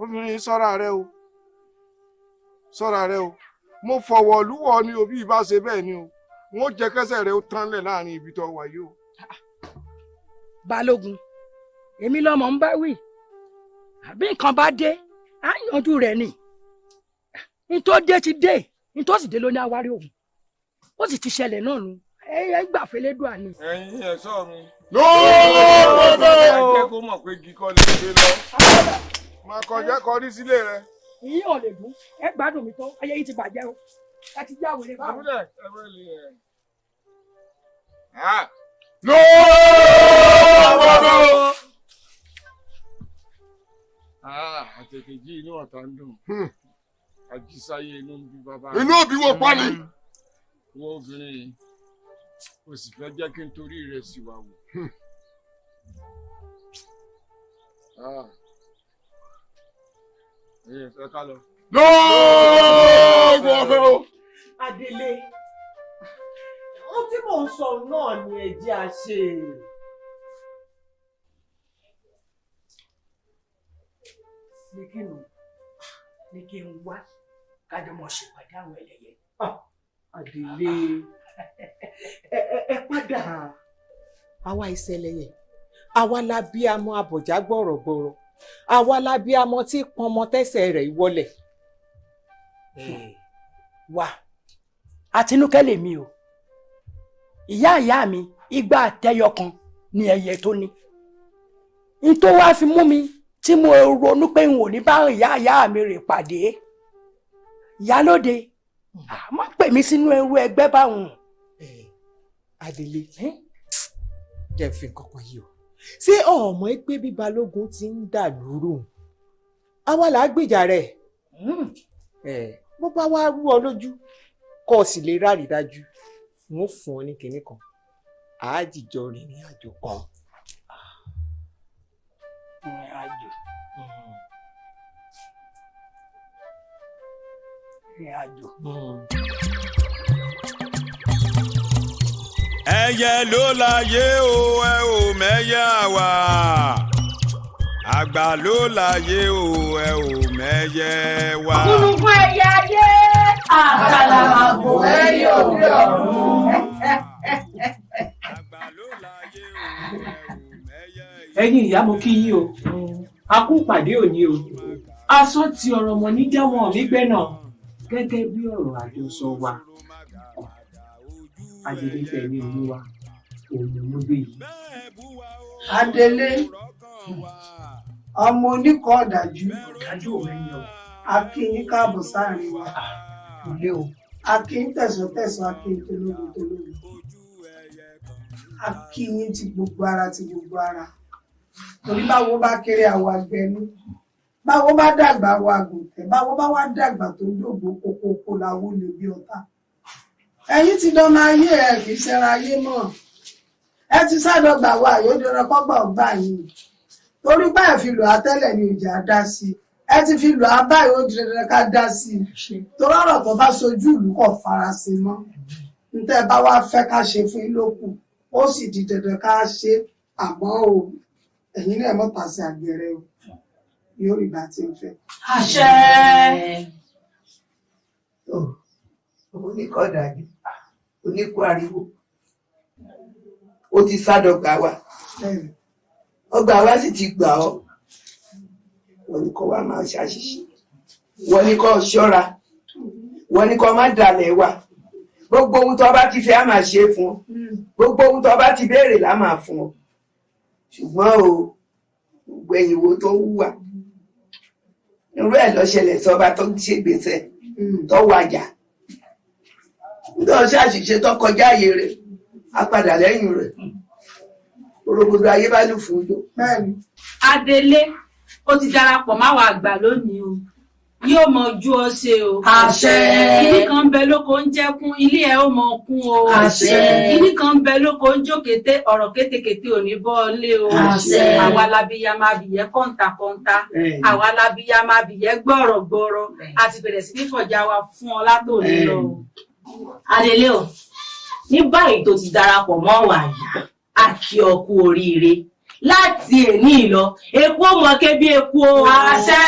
obìnrin ṣọ́ra rẹ o ṣọ́ra rẹ o mo fọwọ́ lúwọ̀ ni òbí bá ṣe bẹ́ẹ̀ ni o wọ́n jẹ́ kẹ́sẹ̀ rẹ ó tán lẹ̀ láàrin ibi tó wà yìí o.
balógun èmi lọmọ ń bá wí àbí nǹkan bá dé á yanjú rẹ̀ ni ntó dé ti dé ntó sì dé ló ní àwárí òun ó sì ti ṣẹlẹ̀ náà nu ẹ gbàfẹ́lẹ́ dùn àní.
ẹ̀yin ẹ̀ṣọ́ mi. lóòótọ́ ẹ jẹ́ kó mọ̀ pé kíkọ́ lè gbé lọ máa kọjá kọrí sílé rẹ.
ìyí ò lè dùn ẹ gbádùn mi tán ayé yìí ti bàjẹ́ o ẹ ti já wèrè báwo.
lóòótọ́
àtẹ̀tẹ̀jì inú ọ̀tá ń dùn àjísáyé inú ń bí bàbá.
inú òbí wo pa ni.
wọ́n obìnrin yìí o sì fẹ́ jẹ́ kí n torí rẹ̀ sì wà wò. ẹ ká lọ.
lọ́ọ̀gùn ọ̀fẹ́ o.
Adélé ohun tí mò ń sọ náà ni ẹ jẹ́ a ṣe.
ní kí n wá kájọ mọ ṣèpàdé àwọn ẹlẹ́yẹ.
Adélé ẹ padà.
àwa ìṣẹ̀lẹ̀yẹ àwa la bí amọ àbọ̀já gbọ̀rọ̀gbọ̀rọ̀ àwa la bí amọ tí pọnmọ tẹ́sẹ̀ rẹ̀ ìwọlẹ̀.
wà Àtinúkẹ́ lèmi o ìyá mi igba àtẹyọ kan ni ẹyẹ tó ní n tó wá fi mú mi tí mo ronú pé n ò ní bá ìyá mi rè pàdé ìyálóde má pè mí sínú ẹrú ẹgbẹ́ báwọn.
Adélé jẹ́ fi kankan yìí o ṣé ọmọ pé bí Balógun ti ń dà lóru àwa là á gbèjà rẹ̀ bó bá wá rú ọ lójú kó o sì lè rárí dájú wọn ò fún ọ ní kinní kan àájìjọ rìnrìn àjò kan.
ìrìn àjò.
ẹyẹ ló láyé o ẹ ò mẹ́yẹ àwa àgbà ló láyé o ẹ ò mẹ́yẹ wa.
kúlùkù ẹyẹ ayé àkàlàmàgbò ẹyẹ òde ọ̀run.
ẹ̀yin ìyá mo kí yín o a kú pàdé òní o aṣọ ti ọ̀rọ̀ mọ ní jẹwọn nígbẹ náà gẹ́gẹ́ bí ọ̀rọ̀ àjọsọ wa Adélé tẹ̀lé ìlú wa òun ló dé yìí.
Adélé ọmọ oníkọ ọ̀dájú akínyín káàbọ̀ sáàrin wa akínyín tẹ̀sán akínyín tológun akínyín ti gbogbo ara torí báwo bá kéré àwọ̀ àgbẹ̀nu báwo bá dàgbà àwọ̀ àgùntẹ̀ báwo bá wá dàgbà tó dògbò kókókó làwọn olè bí ọ̀tá ẹ̀yin ti dọ́mọ ayé ẹ̀ kì í ṣẹra ayé mọ́ ẹ ti sádọ́gba wa àyọ̀dọ̀rọ̀ kọ́gbà ọgbà yìí torí báyìí fi lò á tẹ́lẹ̀ ní ìjà dá sí ẹ ti fi lò á báyìí ó di dandan ká dá sí torí ọ̀rọ̀ tó bá sojú ìlú kò farasin mọ́ níta ẹ bá wá fẹ́ ká ṣe fún yín lókù ó sì di dandan ká ṣe àmọ́ o ẹ̀yin náà mọ̀ pàṣẹ àgbẹ̀rẹ̀ o yóò rí bá ti ń fẹ́.
àṣẹ.
oníkọ̀ dàbí oníkọ̀ ariwo ó ti sádọ̀gba wa ọgbà wa sì ti gbà ọ́ wọ́n ní kó wá máa ṣàṣìṣe wọ́n ní kó ṣọ́ra wọ́n ní kó má dalẹ̀ wa gbogbo ohun tó bá ti fẹ́ á máa ṣe fún ọ gbogbo ohun tó bá ti béèrè lá máa fún ọ ṣùgbọ́n o gbẹ̀yìn wo tó wúwà irú ẹ̀ ló ṣẹlẹ̀ sọ́ba tó ṣègbèsè tó wàjà nítorí ṣàṣìṣe tó kọjá ààyè rẹ̀ á padà lẹ́yìn rẹ̀ orogodo ayé bá lù fún un.
Adélé ó ti darapọ̀ máwọn àgbà lónìí o yóò mọ ojú ọ ṣe o.
àṣẹ.
kíní kan ń bẹ lóko ń jẹkún ilé ẹ ó mọ kún o.
àṣẹ.
kíní kan ń bẹ lóko ń jókété ọ̀rọ̀ kétékété ò ní bọ́ ọ lé o.
àṣẹ.
àwa labíyá máa bìyẹ kọ́ńtàkọ́ńtà àwa labíyá máa bìyẹ gbọ̀rọ̀gbọ̀rọ̀ a ti bẹ̀rẹ̀ sí ní fọ̀jà wa fún ọ látòní lọ.
Adélé o ní báyìí tó ti darapọ̀ mọ́ wàyà a kí ọ kú oríire láti èní lọ eku ó mọ ké bí eku o.
àṣẹ.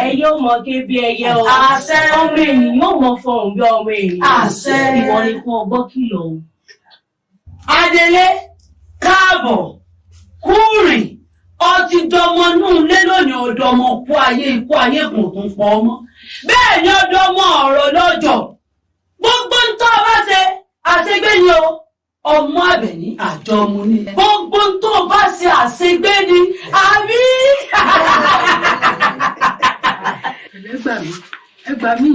ẹyẹ ó mọ ké bí ẹyẹ o.
àṣẹ.
ọmọ ènìyàn ó mọ fọhùn bí ọmọ ènìyàn.
àṣẹ.
ìwọ ni kò gbọ́ kìlọ̀ o.
Adélé káàbọ̀ kúrìn ọtí dọmọ nù lé lónìí ọdọmọ kú ayé ikú ayé kò tún pọ̀ ọmọ bẹ́ẹ̀ ni ọdọmọ ọ̀rọ̀ lọ́jọ́ gbogbo ń tọ́ bá ṣe àṣegbé ni o ọmọ Àbẹ̀ní àjọ ọmọ ní gbogbo ń tọ́ bá ṣe àṣegbé ni àbí.
ẹ gbà mí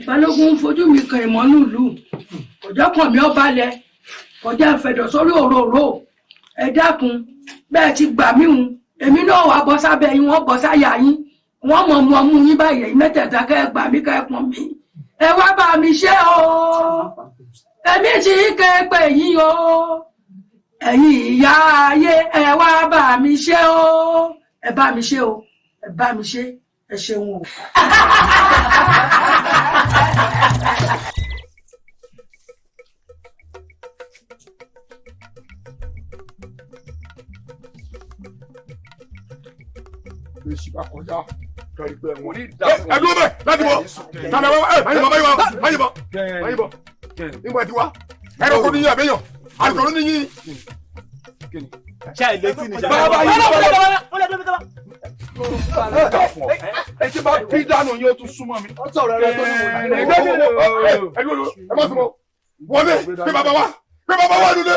Balógun ń fojú mi kan ìmọ̀nú ìlú kọjá kan mi ó balẹ̀ kọjá ìfẹ̀dọ̀ sórí òróró ẹ dákun bẹ́ẹ̀ ti gbà mí hùn èmi náà wà bọ́ sábẹ́ yín wọ́n bọ́ sáyà yín wọ́n mọ̀ mú ọmú yín báyìí ẹ̀yin mẹ́tẹ̀ẹ̀ta kẹ́ ẹ gbà mí kẹ́ ẹ pọ̀n mí ẹ wá bá mi ṣe o èmi sì kẹ́ ẹ pè yín o ẹ̀yin ìyá ayé ẹ wá bá mi ṣe o ẹ bá mi ṣe o ẹ bá mi ṣe ẹ ṣeun o.
Èsì bá kọjá kẹrì pé wọn ní ìdá. Ẹ dúró bẹ́ẹ̀ láti bọ̀. Tàbí ẹ máa yìnbọn. Nígbà tí wá. Ẹ̀rọ kò ní yín àbẹ́yàn. Àlùkò ní yín.
Ṣé àìlétí ni
bàbá ẹ ti bá bí dànù yóò tún súnmọ́ mi. Ó sọ̀rọ̀ rẹ tó ní wò. Ẹ má súnmọ́. Wọlé pé bàbá wa nílé.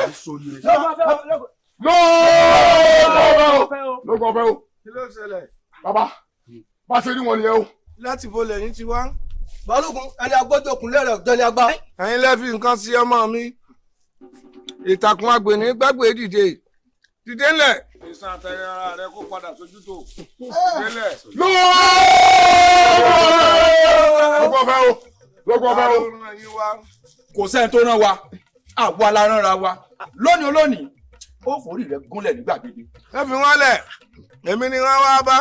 Lóògùn ọ̀fẹ́ o.
Kí ló ṣẹlẹ̀?
Bàbá bá ṣe rí wọn nìyẹn o.
Láti bo lẹ́yìn ti wá. Balógun ẹni agbójókun lẹ́rẹ̀ ọ̀dọ́ ni agbá. Ẹ̀yin lẹ́fi nǹkan sí ọmọ mi. Ìtàkùn àgbèní gbàgbé dìde. Dìde ńlẹ̀. Ìsàn àtẹ̀yẹ ara rẹ kó padà sójú tó. Dìde ńlẹ̀.
Lóògùn ọ̀fẹ́ o. Lóògùn ọ̀fẹ́ o.
Kò sẹ́ni tó rán wa. Àwa la rán ra wa. Lónìí olónìí. Ó forí rẹ̀ gúnlẹ̀ ní gbàgede.
Ẹ fi wọ́n lẹ̀. Èmi ni wọ́n wá bá.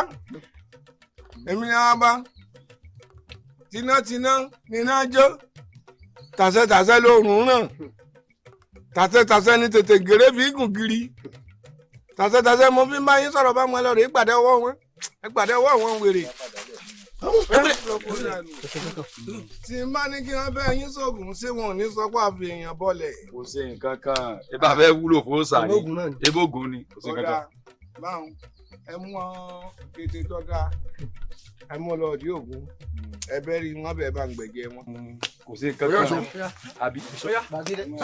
Tinátiná níná jó. Tàṣẹ́tàṣẹ́ lóòrùn náà. Tàṣẹ́tàṣẹ́ ní tètè gèrè fi gùn kiri. Tàṣẹ́tàṣẹ́ mo fi ń bá yín sọ̀rọ̀ bá wọn lọ rè é gbàdé ọwọ́ wọn. Ẹ gbàdé ọwọ́ wọn wèrè. Tí n bá ní kí wọ́n bẹ́ yín sóògùn ṣé wọn ò ní sọ pé àfi èèyàn bọ́lẹ̀.
Kò sí nǹkan kan. Ẹ bá fẹ́ wúlò fún sàní. Ebógun ni. Kò sí nǹkan kan.
Báwọn ẹ mú ọ kété tó dáa ẹ mú ọ lọ di ògún ẹ bẹ rí wọn bẹ bá ń gbẹjẹ wọn.
Kò sí nǹkan kan àbí
gbàgede
gbàgede o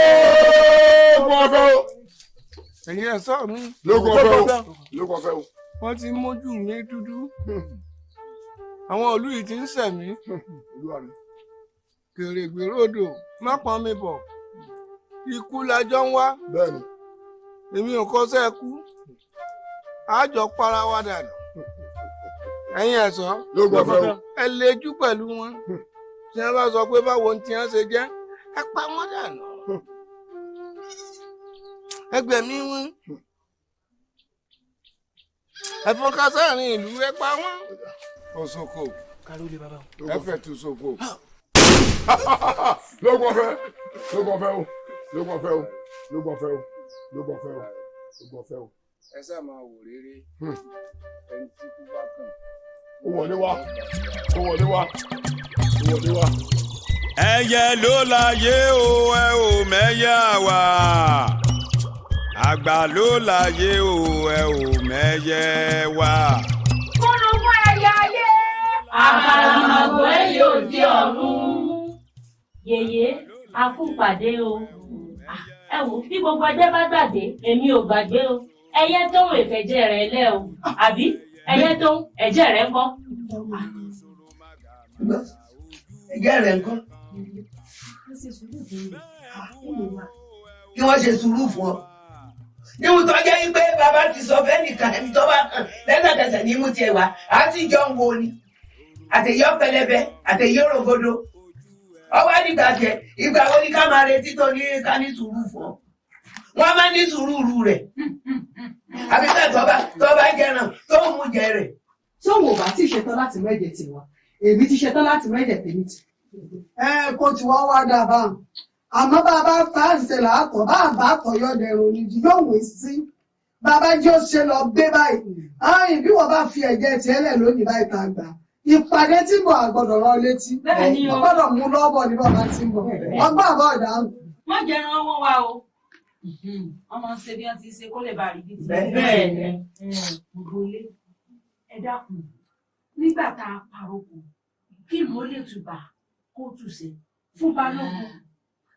Lóògùn ọ̀fẹ́ o.
Ẹ̀yin ẹ̀ sọ mi.
Lóògùn ọ̀fẹ́ o. Lóògùn ọ̀fẹ́ o.
Wọ́n ti mójú mi dúdú. Àwọn ìlú yìí ti ń sẹ̀ mí. Kèrègbè ròdò má pọn mi bọ̀. Ikú lajọ ń wá.
Bẹ́ẹ̀ni.
Èmi ò kọ́ṣẹ́ kú. Àjọ para wa dànù. Ẹ̀yin ẹ̀ sọ.
Lóògùn ọ̀fẹ́ o.
Ẹ lejú pẹ̀lú wọn. Tí wọ́n bá sọ pé báwo ni tiwọn ṣe jẹ́, ẹ pa wọ́n dànù. Ẹgbẹ̀mí wọn. Ẹ fọ́nká sáàrin ìlú ẹ pa wọ́n. Òṣòkò. Ẹ fẹ̀ tu ṣòkò.
Lóògùn ọ̀fẹ́. Lóògùn ọ̀fẹ́ o. Lóògùn ọ̀fẹ́ o. Lóògùn ọ̀fẹ́ o. Lóògùn ọ̀fẹ́ o. Lóògùn ọ̀fẹ́ o.
Ẹ sáà máa wò rere. Ẹni tí kú bá kàn.
Ó wọlé wá. Ó wọlé wá. Ó wọlé wá.
Ẹyẹ ló láyé o ẹ ò mẹ́yẹ àwa. Àgbà ló láyé o ẹ ò mẹ́yẹ wa.
Kúrúkú ẹyẹ ayé. Àkàràmọ̀gbọ̀ ẹyẹ òde ọ̀run.
Yèyé a kú pàdé o. Ẹ wò bí gbogbo ọjọ́ bá gbàgbé èmi ò gbàgbé o. Ẹyẹ tó ń ìfẹ̀jẹ̀ rẹ̀ lẹ́ o. Àbí ẹyẹ tó ń ẹ̀jẹ̀ rẹ̀ ń kọ́.
Ẹ̀jẹ̀ rẹ̀ ń kọ́. Kí wọ́n ṣe sùúrù fún ọ. Níwùú tó jẹ́ wípé bàbá ti sọ fẹ́ nìkan ẹni tó bá kàn lẹ́sẹ̀kẹsẹ̀ ní mú tiẹ̀ wá. A ti jọ ń wo ni. Àtẹ̀yọ́ pẹlẹbẹ, àtẹ̀yọ́ rògbòdo. Ọwọ́ nígbà jẹ, ìgbà wo ni ká máa retí tó ní ká ní sùúrù fún ọ. Wọ́n máa ní sùúrù rẹ̀. Àbí bẹ́ẹ̀ tó bá jẹran tó ń mú jẹ rẹ̀.
Tí òun ò bá tí ì ṣetán láti mú ẹ̀jẹ̀ tiwa, èmi ti ṣetán láti mú ẹ̀jẹ̀ tèmi tì.
Kó tí wọ́n wá dà báwọn. Àmọ́ bàbá fáàṣẹ làákọ̀ bá àbá àkọ́yọ́ dẹ̀rùn onídìí yóò wé sí. Bàbá jẹ́ ó ṣe lọ gbé báyìí. Ààyè bí wọ́n bá fi ẹ̀jẹ̀ tiẹ̀ lẹ̀ lónìí báyìí tá a gbà. Ìpàdé tí mo àgbọ̀dọ̀ rán létí. Ọgbọ́dọ̀ mú lọ́bọ̀ ní bàbá tí ń bọ̀. Ọgbọ́n àbọ̀ ìdáhùn.
Wọ́n jẹran owó wa o. Wọ́n máa ń ṣe bí wọ́n ti ṣe kó lè bá rí bí ti.
Bẹ́ẹ̀ ni.
Gbogbo ilé ẹ dákun nígbà tá a paroko kí ló lè tùbà kó tùṣe fún balógun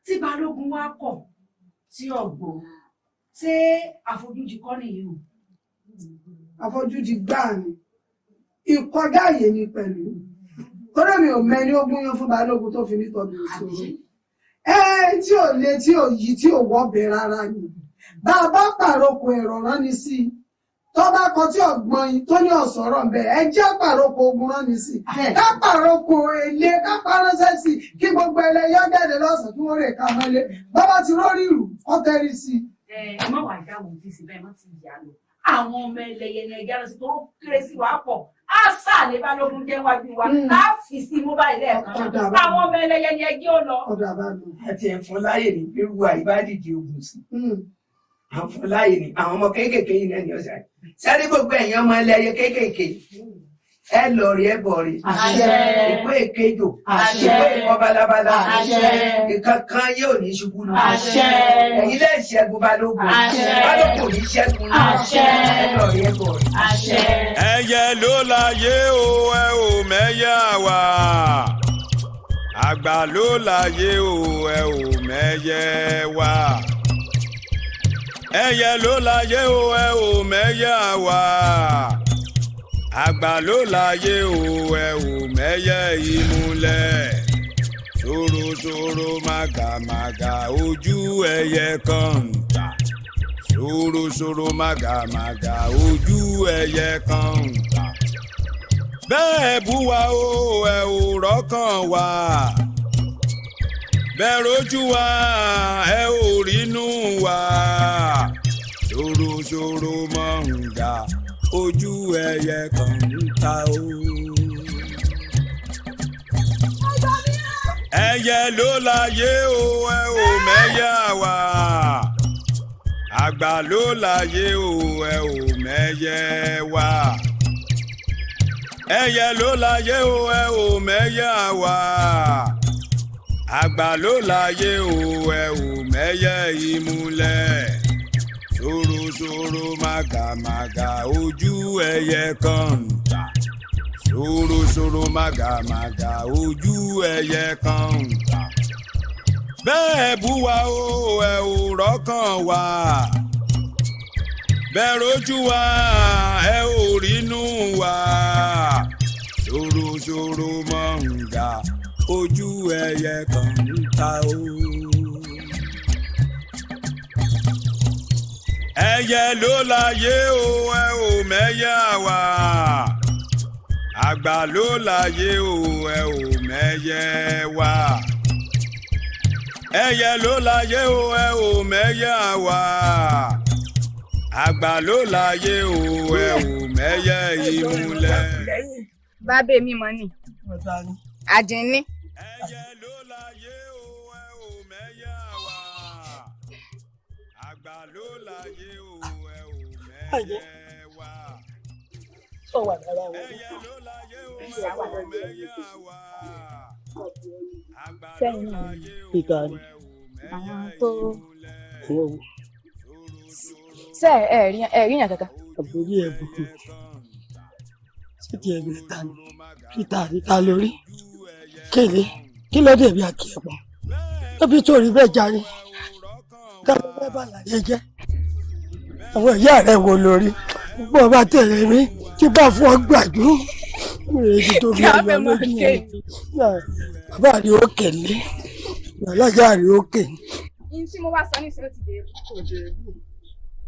tí balógun wá kọ̀ tí ọ̀gbọ́n ṣé àfojúdi kọ́ nìyí o.
Àfojúdi gbáà ni. Ìkọjá àyè ni pẹ̀lú. Torí mi ò mẹ́ni ogún yan fún balógun tó fi ní tọ́jú ìṣòro. tí ò le tí ò yí tí ò wọ́bẹ̀ rárá ni bá a bá pàrokò ẹ̀rọ ránni sí i tó bá kọ tí ọgbọ́n yìí tó ní ọ̀sọ̀rọ̀ bẹ́ẹ̀ ẹ jẹ́ pàrokò ogun ránni sí i ká pàrokò èlé ká paránṣẹ́ sí i kí gbogbo ẹlẹ́yọ́ jáde lọ́sàn-án kí wọ́n rè ká mọ́lé bàbá ti rórí ìlú ọ̀tẹ́rì sí i.
ẹ má wàá dáhùn tí sì bẹ́ẹ̀ má ti yà lọ àwọn ọmọ ẹlẹ́yẹ ni ẹgbẹ́ lọ́sí tó kéré sí wàá pọ̀ á sàlẹ̀ balógun jẹ́ wájú wa láàfì sí mobile lẹ́ẹ̀kan àwọn ọmọ ẹlẹ́yẹ ni ẹgbẹ́ ò lọ.
àti ẹ̀fọn láyè ní irú àìbádìí ogun sí àwọn láyè ní àwọn ọmọ kéékèèké yìí náà ní ọ̀sẹ̀ sáré gbogbo ẹ̀yìn ọmọ ẹlẹ́yẹ kéékèèké ẹ lọ rí ẹ bọ̀ rí ìpé ìkéjò ìpé ìkọ́ balabala ìkankan yóò ní ṣubú lọ ẹ̀yin lè ṣẹ́gun balógun balógun ní ṣẹ́gun ẹ lọ rí ẹ bọ̀ rí.
ẹyẹ ló láyé o ẹ ò mẹ́yà wá àgbà ló láyé o ẹ ò mẹ́yẹ wá ẹyẹ ló láyé o ẹ ò mẹ́yà wá àgbà ló láyé o ẹ ò mẹ́yẹ ìmúlẹ̀ ṣòro màgàmàgà ojú ẹyẹ kan ń tà ṣòro màgàmàgà ojú ẹyẹ kan ń tà bẹ́ẹ̀ bú wa o ẹ ò rọ́kàn wa bẹ́ẹ̀ rojú wa ẹ ò rínú wa ṣòro mọ̀ǹgà ojú ẹyẹ kan ń ta o. ẹyẹ ló láyé o ẹ ò mẹ́yà wá àgbà ló láyé o ẹ ò mẹ́yẹ wá ẹyẹ ló láyé o ẹ ò mẹ́yà wá àgbà ló láyé o ẹ ò mẹ́yẹ ìmúlẹ̀ ṣòro màgàmàgà ojú ẹyẹ kan ń tà ṣòro màgàmàgà ojú ẹyẹ kan ń tà bẹ́ẹ̀ bú wa o ẹ ò rọ́kàn wa bẹ́ẹ̀ rojú wa ẹ ò rínú wa ṣòro mọ̀ǹgà ojú ẹyẹ kan ń ta o. ẹyẹ ló láyé o ẹ ò mẹ́yà wá àgbà ló láyé o ẹ ò mẹ́yẹ wá ẹyẹ ló láyé o ẹ ò mẹ́yà wá àgbà ló láyé o ẹ ò mẹ́yẹ ìmúlẹ̀.
bábẹ́ mi mọ̀ ni àjìnní.
ẹyẹ ló láyé o ẹ ò mẹ́yà wá àgbà ló láyé o ẹ ò mẹ́yẹ wá.
sọ wà lára wọn.
ẹyẹ ló láyé o ẹ ò mẹ́yà wá
sẹ́yìn náà ìgbà ni àwọn tó ṣe ẹ̀rí yàn kankan.
àbórí ẹ̀ bùkún sí ti ẹ̀gbìn ta ni peter níta lórí kéde kí ló dé bí akẹ́kọ̀ọ́ tóbi tó rí bẹ́ẹ̀ járe káwọn bẹ́ẹ̀ bá láyé jẹ́ àwọn ìyá rẹ̀ wo lórí bó bá tẹ̀lé mi tí bá fún ọ gbàdú èyí tó bí ọmọ lójú yẹn bàbá rí òkè ní alájà rí òkè ní.
yín tí mo bá sọ ní ìṣẹ́ ti dé.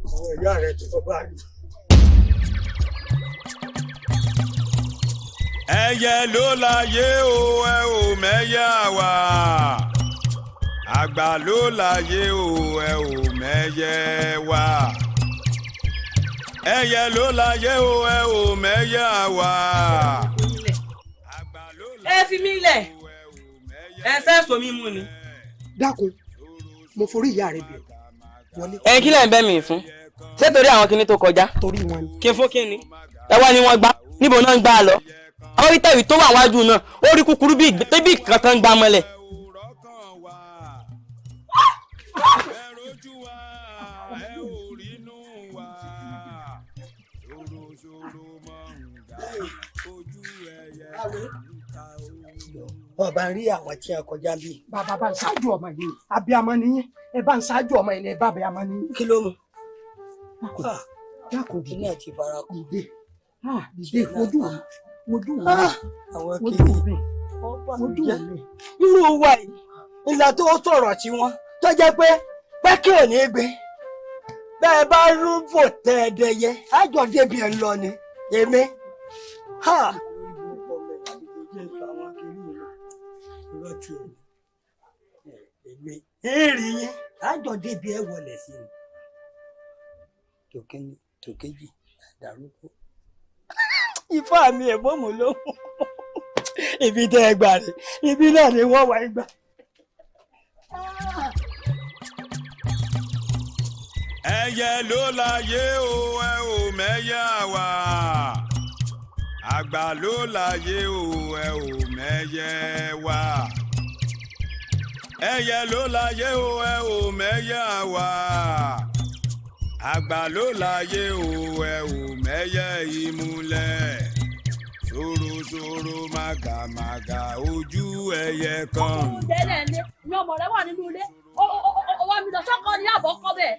àwọn ìyá rẹ̀ tó bá rí.
ẹyẹ ló láyé o ẹ ò mẹ́yà wá àgbà ló láyé o ẹ ò mẹ́yẹ wá ẹyẹ ló láyé o ẹ ò mẹ́yà wá.
ẹ fi mí lẹ̀ ẹ fẹ́ sọ mí mú ni.
dákun mo forí ìyá rẹ bẹ̀ wọlé.
ẹ kí lẹ̀ ń bẹ́ mi fún ṣé torí àwọn kinní tó kọjá.
torí wọn ni.
kí n fún kinní. ẹ wá ní wọn gbá níbo náà ń gbá lọ. àwọn orí tẹ̀wé tó wà wájú náà ó rí kúkúrú bí kan tán ń gbá mọ́lẹ̀.
ọba ń rí àwọn tí a kọjá bíi. bàbá bá ń ṣáájú ọmọ yìí abiyamọ nìyẹn ẹ bá ń ṣáájú ọmọ yìí ẹ bá abiyamọ nìyẹn. kí ló mú. dákun bí ní àti farakun. dìde ojú mi ojú mi
àwọn
ojú mi
kìíní
ojú mi.
irú wa yìí
ìlà tó sọ̀rọ̀ tí wọ́n tó jẹ́ pé kí ò ní gbé bẹ́ẹ̀ bá rúbò tẹ́ẹ̀dẹ̀yẹ àjọ débi ẹ̀ ń lọ ni èmi. èrì yẹn àjọ débi ẹ̀ wọlé sí i. tòkínní tòkéjì àdàrúkọ. ifá mi ẹ̀ bọ́ mọ́ lóhùn. ibi tẹ́ ẹ gbà rẹ̀ ibi náà ni wọ́n wá gbà.
ẹyẹ ló láyé o ẹ ò mẹ́yà wá àgbà ló láyé o ẹ ò mẹ́yẹ wá ẹyẹ ló láyé o ẹ ò mẹ́yà wá àgbà ló láyé o ẹ ò mẹ́yẹ ìmúlẹ̀ ṣòro màgàmàgà ojú ẹyẹ kan.
ìdẹ́lẹ̀ ni mi ọmọ rẹ wà nínú ilé ọwọ́ mi lọ sọ́kọ ní àbọ̀ kọ́ bẹ́ẹ̀.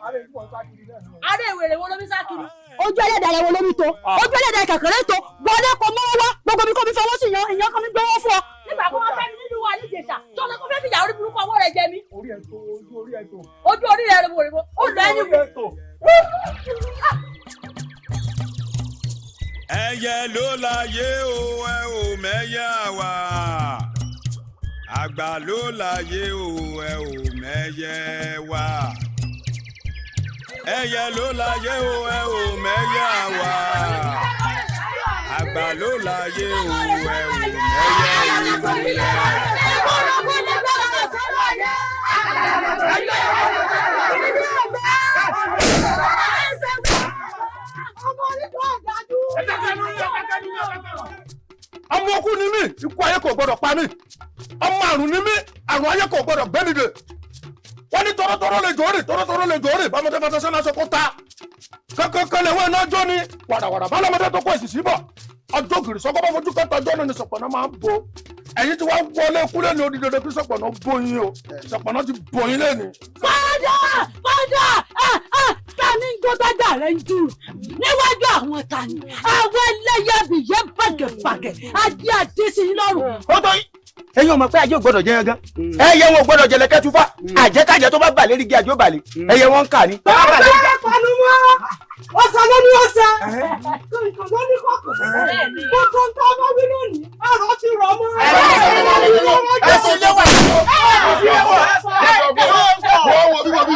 aré ìwèrè wo ló fi sákiri.
ojú ẹlẹ́dàá rẹ wo ló mi tó ojú ẹlẹ́dàá kẹ̀kẹ́rẹ́ tó wọlé kò mọ́wọ́ wá gbogbo mi kò mi fọwọ́ sí ìyàn kan mi gbọ́wọ́ fún ọ.
nígbà kan wọn fẹ́ mi nínú wa ní ìjẹsà tó lè kó fẹ́ fi ìyàwó rí burúkú ọwọ́ rẹ jẹ mí.
ojú orí ẹ̀ tó.
ojú orí rẹ wo rèbo ó lọ ẹni wò.
ẹyẹ ló láyé o ẹ ò mẹ́yà wá àgbà ló láyé o ẹ ò mẹ́yẹ wá ẹyẹ ló láyé o ẹ ò mẹ́yà wá àgbà ló láyé o ẹ ò mẹ́yẹ
ọmọ okú ni mí ikú ayé kò gbọdọ̀ pa mí ọmọ àrùn ni mí àrùn ayé kò gbọdọ̀ gbé mi dè wọ́n ní tọ́rọ́tọ́rọ́ lè jòrè tọ́rọ́tọ́rọ́ lè jòrè bámọ́tẹ́ fẹ́ sẹ́nà sọ́kó ta kankan lè wọ́n iná jó ni wàràwàrà bálọ́mọdé tó kó èsì síbọ̀ ọjọ́ ògiri sọ́kọ́ bá fojú kẹta ọjọ́ ní sọ̀pọ̀nà máa ń bo ẹ̀yin tí wọ́n wọlé kúlẹ̀ ní odidode kí sọ̀pọ̀nà bóyin o sọ̀pọ̀nà ti bóyin lẹ́ni.
padà tani ń gbọ́dọ̀ rẹ̀ ń dùn níwájú àwọn tani àwọn ẹlẹ́yàbìyẹ bàgẹ̀bàgẹ̀ adé adé sí i lọ́rùn.
ó tó yín ẹ̀yin ọmọ pé ajé ò gbọ́dọ̀ jẹ yẹn gan ẹyẹ wọn ò gbọ́dọ̀ jẹ lẹkẹ túfà àjẹkájẹ tó bá bà lérí gé ajé ó bà lé ẹyẹ wọn ń kà ní.
bàbá ẹ panu mọ́ ọ̀sán ló ní ọ̀sán nǹkan ló ní kọ̀kọ̀ gbogbo nǹkan ọmọ wí lónìí ọ̀rọ̀ ti rọ̀ mọ́.
ẹ sì lé wà ní wọ́n bí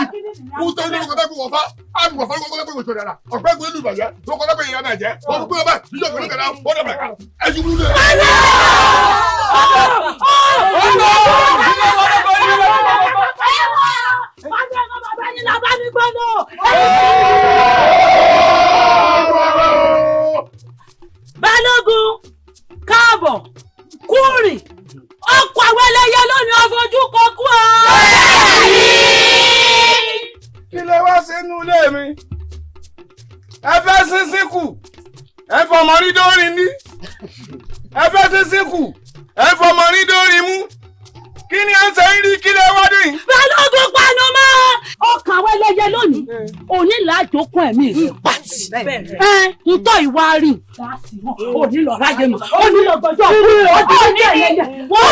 kú tó ní kọ́tà kú wọ́fà á bí wọ́fà kọ́kọ́ pé wòtò dára ọ̀pẹ́ gbé lù bàjẹ́ tó kọ́tà pé ìyá náà jẹ́ wọ́n gbé ọba yíyọ pẹ̀lú kẹ̀dá wọ́n dẹ̀ bẹ̀rẹ̀ ẹ ti wúlò.
Balógun káàbọ̀ kúrìn ọkọ̀ àwọn ẹlẹ́yẹ lónìí ọfojú kọkú ọ.
kí ló wá sínú ilé mi ẹ fẹ́ sínsín kù ẹ fọmọ rí dórin ní ẹ fẹ́ sínsín kù ẹ fọmọ rí dórin mú kí ni à ń sẹ́yìn rí kí lè wá dé.
Balógun panu mọ́ ọkọ̀ àwọn ẹlẹ́yẹ lónìí òní làájókòó ẹ̀mí rẹ̀ pàtì ntọ́ ìwà rí òní lọ ráyè mọ́ òní lọ gbọ́jọ́ ọjọ́ ní ẹ̀yẹ wọ́n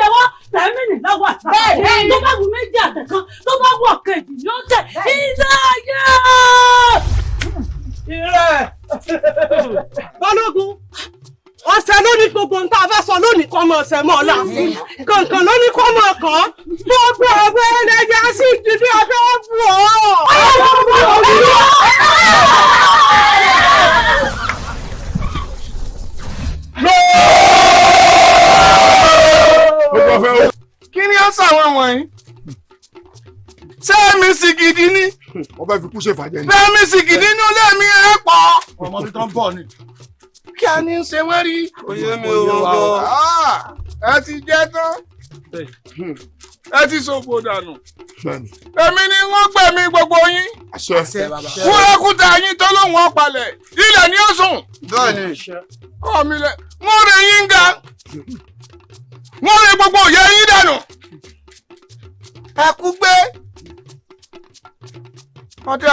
lọ́wọ́ tẹ̀mínì lọ́wọ́ àtàkùn tó bá wù méjì àtẹ̀kan tó bá wù ọ̀kejì yóò tẹ̀ ìdáyà.
Balógun ọ̀sẹ̀ lónìí gbogbo nǹkan a fẹ́ sọ lónìí kọ́ mọ ọ̀sẹ̀ mọ́ ọ̀la kankan lónìí kọ́ mọ ọ̀kan gbogbo ọ̀gbẹ́ ẹlẹ́jà sí ìdílé abẹ́ bù ọ́.
kí ni ó sàwọn wọ̀nyí ṣé mi sì gidi ní.
wọ́n fẹ́ fi kú ṣe fàjẹ́ ni.
ṣé mi sì gidi ní olé mi ẹ̀ pọ̀.
ọmọ mi tán bọ̀ ni.
kí a ní í ṣe wọ́n rí.
oyè mi ò gbọ́.
ẹ ti jẹ́ tán ẹ ti ṣòfò dànù.
bẹ́ẹ̀ni.
èmi ni wọ́n gbẹ̀mí gbogbo yín.
àṣẹ.
kúrẹ́kúta yín tó lóun ọ̀pàlẹ̀ ilẹ̀ ni ó sùn.
bẹ́ẹ̀ni.
ọ̀mí lẹ̀ mo rè yín ga mo rè gbogbo òye yín dànù. ẹ kú gbé ọdẹ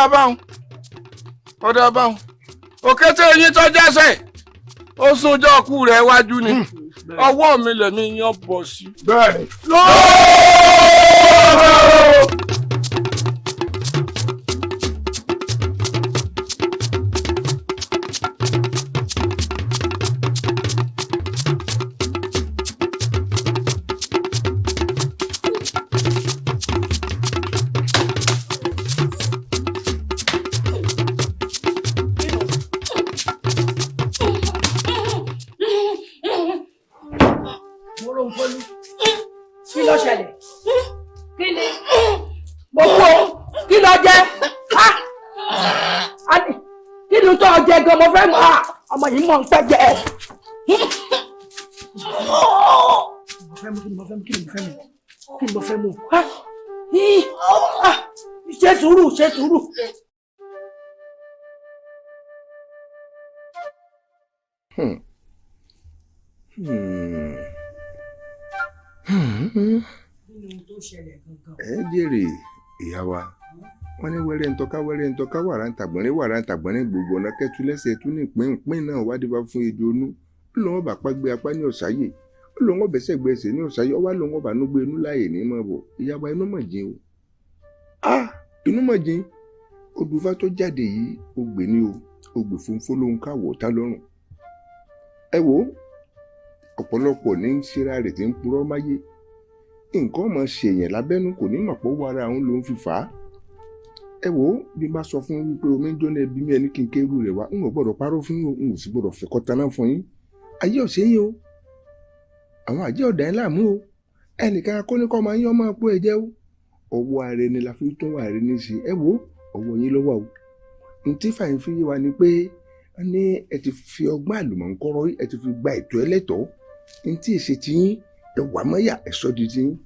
abáhùn òkété yín tó jásẹ̀ ó súnjọ́ ọkù rẹ̀ wájú ni ọwọ́ mi lẹ̀mí yan bọ̀ sí.
bẹ́ẹ̀ni.
Kí ló ṣẹlẹ̀? Kí ni? Mo kú o. Kí ló jẹ? Kí ni tó jẹ gan? Mo fẹ́ mọ̀ ọmọ yìí mọ̀ ń pẹ́ jẹ. Kí ni mo fẹ́ mú? Ṣe sùúrù, ṣe sùúrù.
Ẹ jèrè ìyá wa wọn ní wẹrẹ ntọ́ka wàrà ntàgbọ́nrín gbogbo ọ̀nà kẹtù lẹ́sẹ̀ tún ní ìpín náà wádìí bá fún ejò onú ó lọ́wọ́ bá pàgbé apá ní ọ̀sáyè ó lọ́wọ́ bẹ́sẹ̀ gbẹ̀sẹ̀ ní ọ̀sáyè ọwá lọ́wọ́ bá núgbé inú láàyè ní mọ̀ bọ̀ ìyá wa inú mọ̀ jìn o inú mọ̀ jìn odùfá tó jáde yìí ó gbè ní o ó gbè fún fọlọ́hún káwọ̀ tá lọ́rùn ẹ wo ọ̀pọ̀lọpọ̀ ní ṣera rẹ̀ tí ń purọ́ máyé nǹkan ọmọ ṣèyàn lábẹ́nú kò ní mọ̀ pé ó wàrà òun ló ń fi fà á ẹ wò ó bí n bá sọ fún wípé omi ń jóná ẹbí mi ẹni kí n kéru rẹ̀ wá n ò gbọ́dọ̀ parọ́ fún yín n ò sì gbọ́dọ̀ fẹ̀kọ́ taná fún yín ayé ọ̀sẹ̀ yín o àwọn àjẹ́ ọ̀dà ẹ̀ láàmú o ẹnìkan akóníkọ́ máa ń yán máa pọ́ ẹ jẹ́ o ọwọ́ ààrẹ ni la fi tún wà rẹ ní í ṣe ẹ wò ó ọwọ́ yín lọ́wọ́ o n tí fàyín fi yé wa ni pé ní ẹ ti fi ọgbọ́n àlùmọ̀ǹkọ́rọ́ ẹ ti fi gba ètò ẹlẹ́tọ̀ọ́ n tí èsì ti yín ẹ wà mọ́yà ẹ sọ́ di ti yín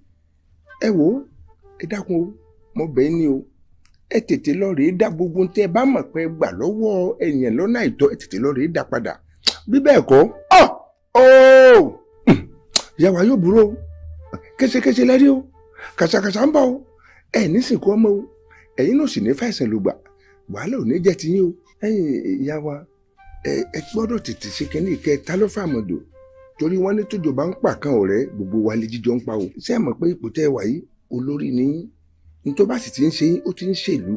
ẹ wò ó ẹ dákun o mo bẹ̀ ní o ẹ tètè lọ rèé dá gbogbo tẹ́ ẹ bá mọ̀ pé gbà lọ́wọ́ ẹ̀yàn lọ́nà àìtọ́ ẹ tètè lọ rèé dá padà bí bẹ́ẹ̀ kọ́ ìyá wa yóò burú o késekése lẹ́rí o kàṣàkàṣà ń bọ̀ o ẹ̀ nísìnkú ọmọ o ẹ̀yin náà sì ní fàìsàn ló gbà wàhálà ò ní jẹ́ ti yín o ẹ̀yin ìyá wa ẹ gbọ́dọ̀ tètè ṣe kínní ìkẹta ló fàmọ̀dò torí wọ́n ní tójò bá ń pa kan ọ̀rẹ́ gbogbo wa lè jíjọ ń pa o ṣé ẹ mọ̀ pé ipò tẹ́ ẹ wà yìí olórí ni yín tó bá sì ti ń ṣe ó ti ń ṣèlú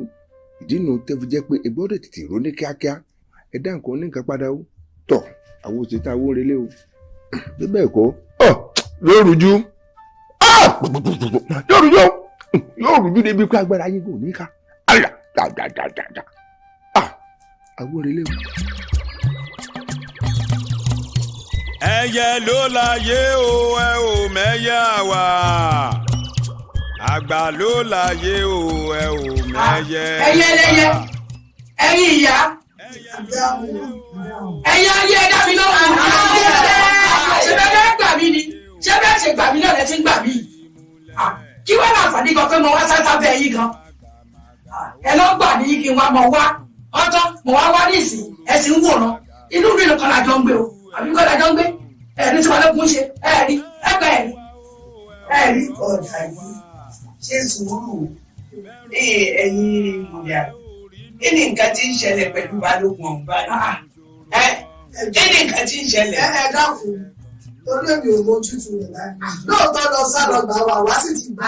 ìdí nu tẹ́ fi jẹ́ pé ẹ gbọ́dọ̀ tètè rò ní kíákíá ẹ dá nǹkan ní nǹkan padà o tọ̀ àwọn òṣèta owó relé o bí bẹ́ẹ̀ kọ́ yóò rújú yóò rújú débi pé agbára yín kò ní ká àwọn relé o.
ẹyẹ ló láyé o ẹ ò mẹ́yà wá àgbà ló láyé o ẹ ò mẹ́yẹ wá.
ẹyẹ lẹyẹ ẹyin ìyá ẹyẹ ayé ẹ̀dá mi náà wà ṣe bẹ́ẹ̀ gbà mí ni ṣé bẹ́ẹ̀ ṣe gbà mí náà lẹ ti ń gbà mí kí wọ́n náà fàdí gan pé mo wá sáfà bẹ́ẹ̀ yín gan ẹ lọ gbà ní kí n wá mọ̀ wá ọ̀tọ̀ mo wá ní ìsìn ẹ sì ń wòran inú mi nìkan lájọ ń gbé o àbí kọ́ lájọ ń gbé ẹ̀rí tí wọ́n lẹ́kùn ṣe ẹ̀rí ẹ̀gbẹ́ ẹ̀rí ọ̀dà yìí ṣe sùúrù ẹ̀yin ìyá kí ni nǹkan tí ń ṣẹlẹ̀ pẹ̀lú balógun ọ̀hún báyìí kí ni nǹkan tí ń ṣẹlẹ̀.
ẹ dákun torí èmi ò mójútó rẹ̀ báyìí lóòótọ́ lọ sálọ gbà wá sí ti gbà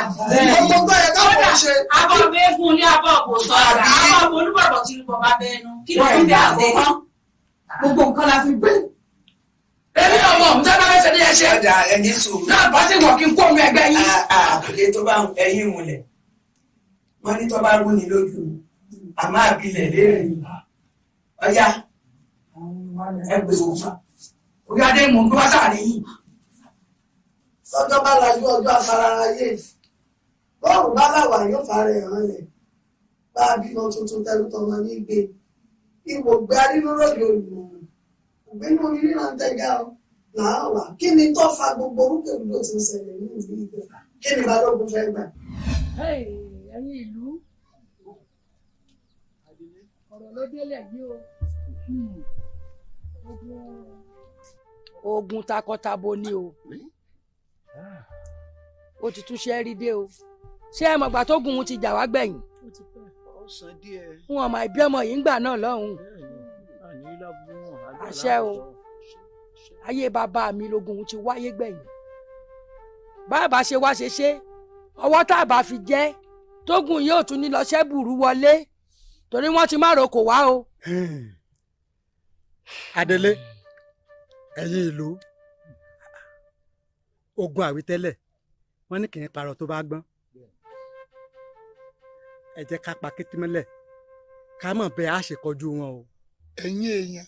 gbogbo tó yẹ káwọn ṣe.
abọ́ bẹ́ẹ̀kún ní abọ́ kò sọ àgbà abọ́ olúbọ̀bọ̀ tí olúbọ̀ bá bẹ́ẹ̀nu kí ló fi dá àgbẹ̀ kan
gbogbo nǹkan la fi gbé.
èmi ọmọ òun tẹ́ bá fẹ́ ṣe ní ẹṣẹ́.
ọjà ẹni sùúrù.
náà bá sì wọ̀ kí n kó omi ẹgbẹ́ yín.
àkùdé tó bá ẹyin múlẹ̀ wọ́n ní tó bá rú ni lójú àmọ́ àbílẹ̀ léèrè ọjà ẹgbẹ́ òun.
orí adé mò ń gbé wá sáà níyìn.
sọ́jọ́ bá lajú ọjọ́ afárayé bọ́ọ̀rù bá láwà yóò fara ẹ̀ hàn lẹ̀ bá a bímọ tuntun tẹnu tọmọ ní gbé ìwò gbé arínúròdì olùmọ̀ràn ògbénu orí náà tẹ́gà ọ làálà kí ni tó fa gbogbo orúkọ ìlú tí ń ṣẹlẹ̀ ní ìlú ìgbẹ́ kí ni balógun fẹ́ gbà.
ẹ̀yin ìlú ọ̀rọ̀ ló délẹ̀ yìí o ogun takọtabo ni o ó ti tún ṣe rí dé o ṣé ẹ mọ̀gbà tó gun ti jà wá gbẹ̀yìn wọn ọmọ ìbí ọmọ yìí ń gbà náà lọ́hùn-ún àṣẹ o ayé bàbá mi lógun ti wáyé gbẹ̀yìn bàbá ṣe wá ṣe ṣe ọwọ́ tá a bá fi jẹ́ tógun yóò tún ní lọ ṣẹ́bùrú wọlé torí wọ́n ti má roko wá o.
Adélé ẹ̀yin ìlú ogun àwítẹ́lẹ̀ wọ́n ní kì í parọ́ tó bá gbọ́n ẹ jẹ́ ká pa kété mọ́lẹ̀ ká mọ̀ bẹ́ẹ̀ á ṣe kọjú wọn o.
ẹ̀yin èèyàn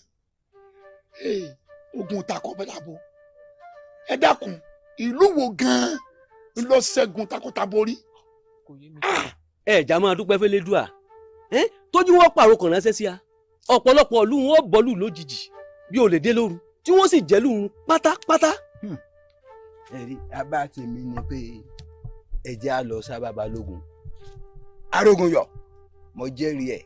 ogun takọ bẹ́tàbọ̀ ẹ dákun ìlú wo gan-an ló ṣẹ́gun takọtabo rí.
ẹ jà máa dúpẹ́ fẹ́lẹ́dùà tójú wọn pàrọ̀ kàn ránṣẹ́ sí a ọ̀pọ̀lọpọ̀ ìlú wọn bọ́lù lójijì bí olè dé lóru tí wọ́n sì jẹ́lù pátápátá.
ẹ̀rí abá tèmi ni pé ẹ̀jẹ̀ á lọ sábà balógun.
arógun yọ mo jẹ́rìí ẹ̀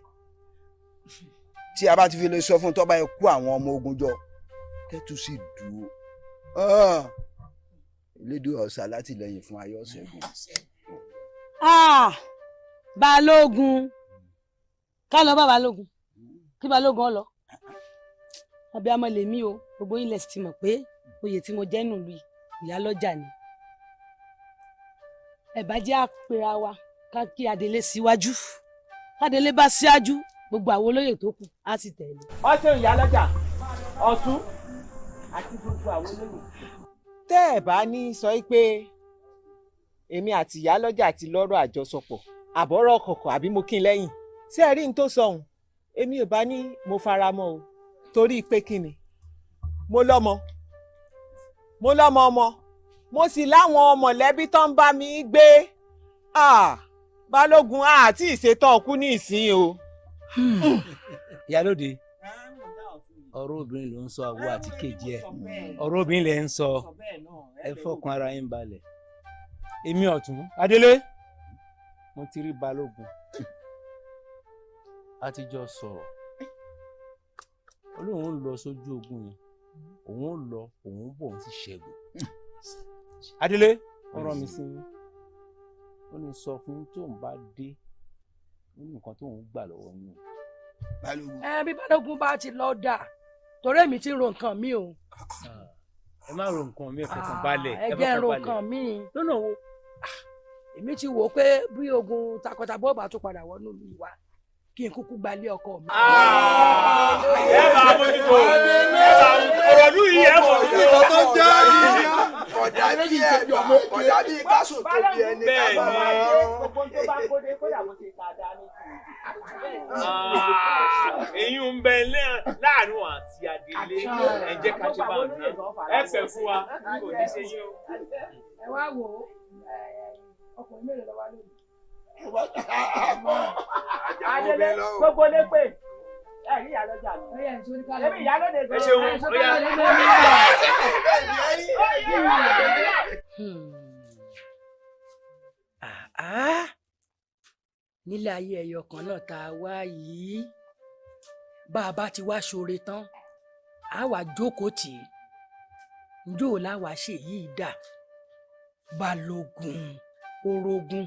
tí a bá ti fi lè sọ fún tọ́ba ẹ kó àwọn ọmọ ogun jọ kẹ́tù sì dúró elédùn ọ̀sà látìlẹ́yìn fún ayọ́ṣẹ́gun.
balógun ká lọ bá balógun kí balógun ọ lọ abiyamọ lèmi o gbogbo yín lẹ sì ti mọ̀ pé oyè tí mo jẹ́ nílùú ìyálọ́jà ni ẹ bá jẹ́ àpèrà wa ká kí Adélé síwájú kádélé bá síwájú gbogbo àwọn olóyè tó kù á sì tẹ̀lé.
ọ̀sẹ̀ ìyálọ́jà ọ̀tún àti gbogbo àwọn olóyè. tẹ́ ẹ̀ bá ní sọ pé èmi àti ìyálọ́jà ti lọ́rọ̀ àjọsọpọ̀ àbọ̀rọ̀ kọ̀kọ̀ àbí mo kí n lẹ́yìn ṣé ẹ rí n tó sọ̀hún èmi ò bá ní mo fara mọ́ o torí pé kí ni mo lọ́mọ ọmọ mo sì láwọn mọ̀lẹ́bí tó ń bá mi gbé balógun àti ìṣètò ọkú ní ìsín o.
ìyálóde ọ̀rọ̀ obìnrin ló ń sọ àwọ àti kejì ẹ̀ ọ̀rọ̀ obìnrin lẹ̀ ń sọ ẹ fọkàn ara yín balẹ̀ èmi ọ̀tún Adélé mo ti rí balógun a ti jọ sọ̀rọ̀ olóhùn ń lọ sójú ogun yẹn òun ń lọ òun bọ̀ ń sì ṣẹ́gun. Adélé ọ̀rọ̀ mi sí ó ní sọ fún tóun bá dé ó ní nǹkan tóun gbà lọ́wọ́ yín.
bí balógun bá ti lọ dà torí èmi ti ro nǹkan mi o.
ẹ má ro nǹkan mi ẹ fọkàn balẹ̀
ẹ jẹ́ ro nǹkan mi lọ́nà wo èmi ti wò ó pé bí ogun takọtabo bá tún padà wọnú ìlú wa kí n kúkú gbalé ọkọ mi.
ẹ bá mójútó ọ̀rọ̀ lù yìí ẹ mọ̀ sí ọ̀rọ̀ tó jẹ́
ọ̀dà bíi ẹ̀jọ̀ ọ̀dà bíi kásùn tó bí ẹni ká bá
èyí ń bẹ láàánú àti Adélé ẹ jẹ́ ká ṣe bá ọ̀nà ẹ fẹ́ fún wa kò ní ṣe yín o.
ẹ wá wò ó ọkùnrin mélòó lọ wá lónìí.
Adélé gbogbo lé pé ẹ rí ìyálọ́jà mi. Èmi ìyálóde gbé.
Ẹ ṣeun
nílé ayé ẹyọ kan náà tá a wá yìí bá a bá ti wá ṣoore tán a wá jókòó tì í njó láwa ṣe yìí dà balógun orogún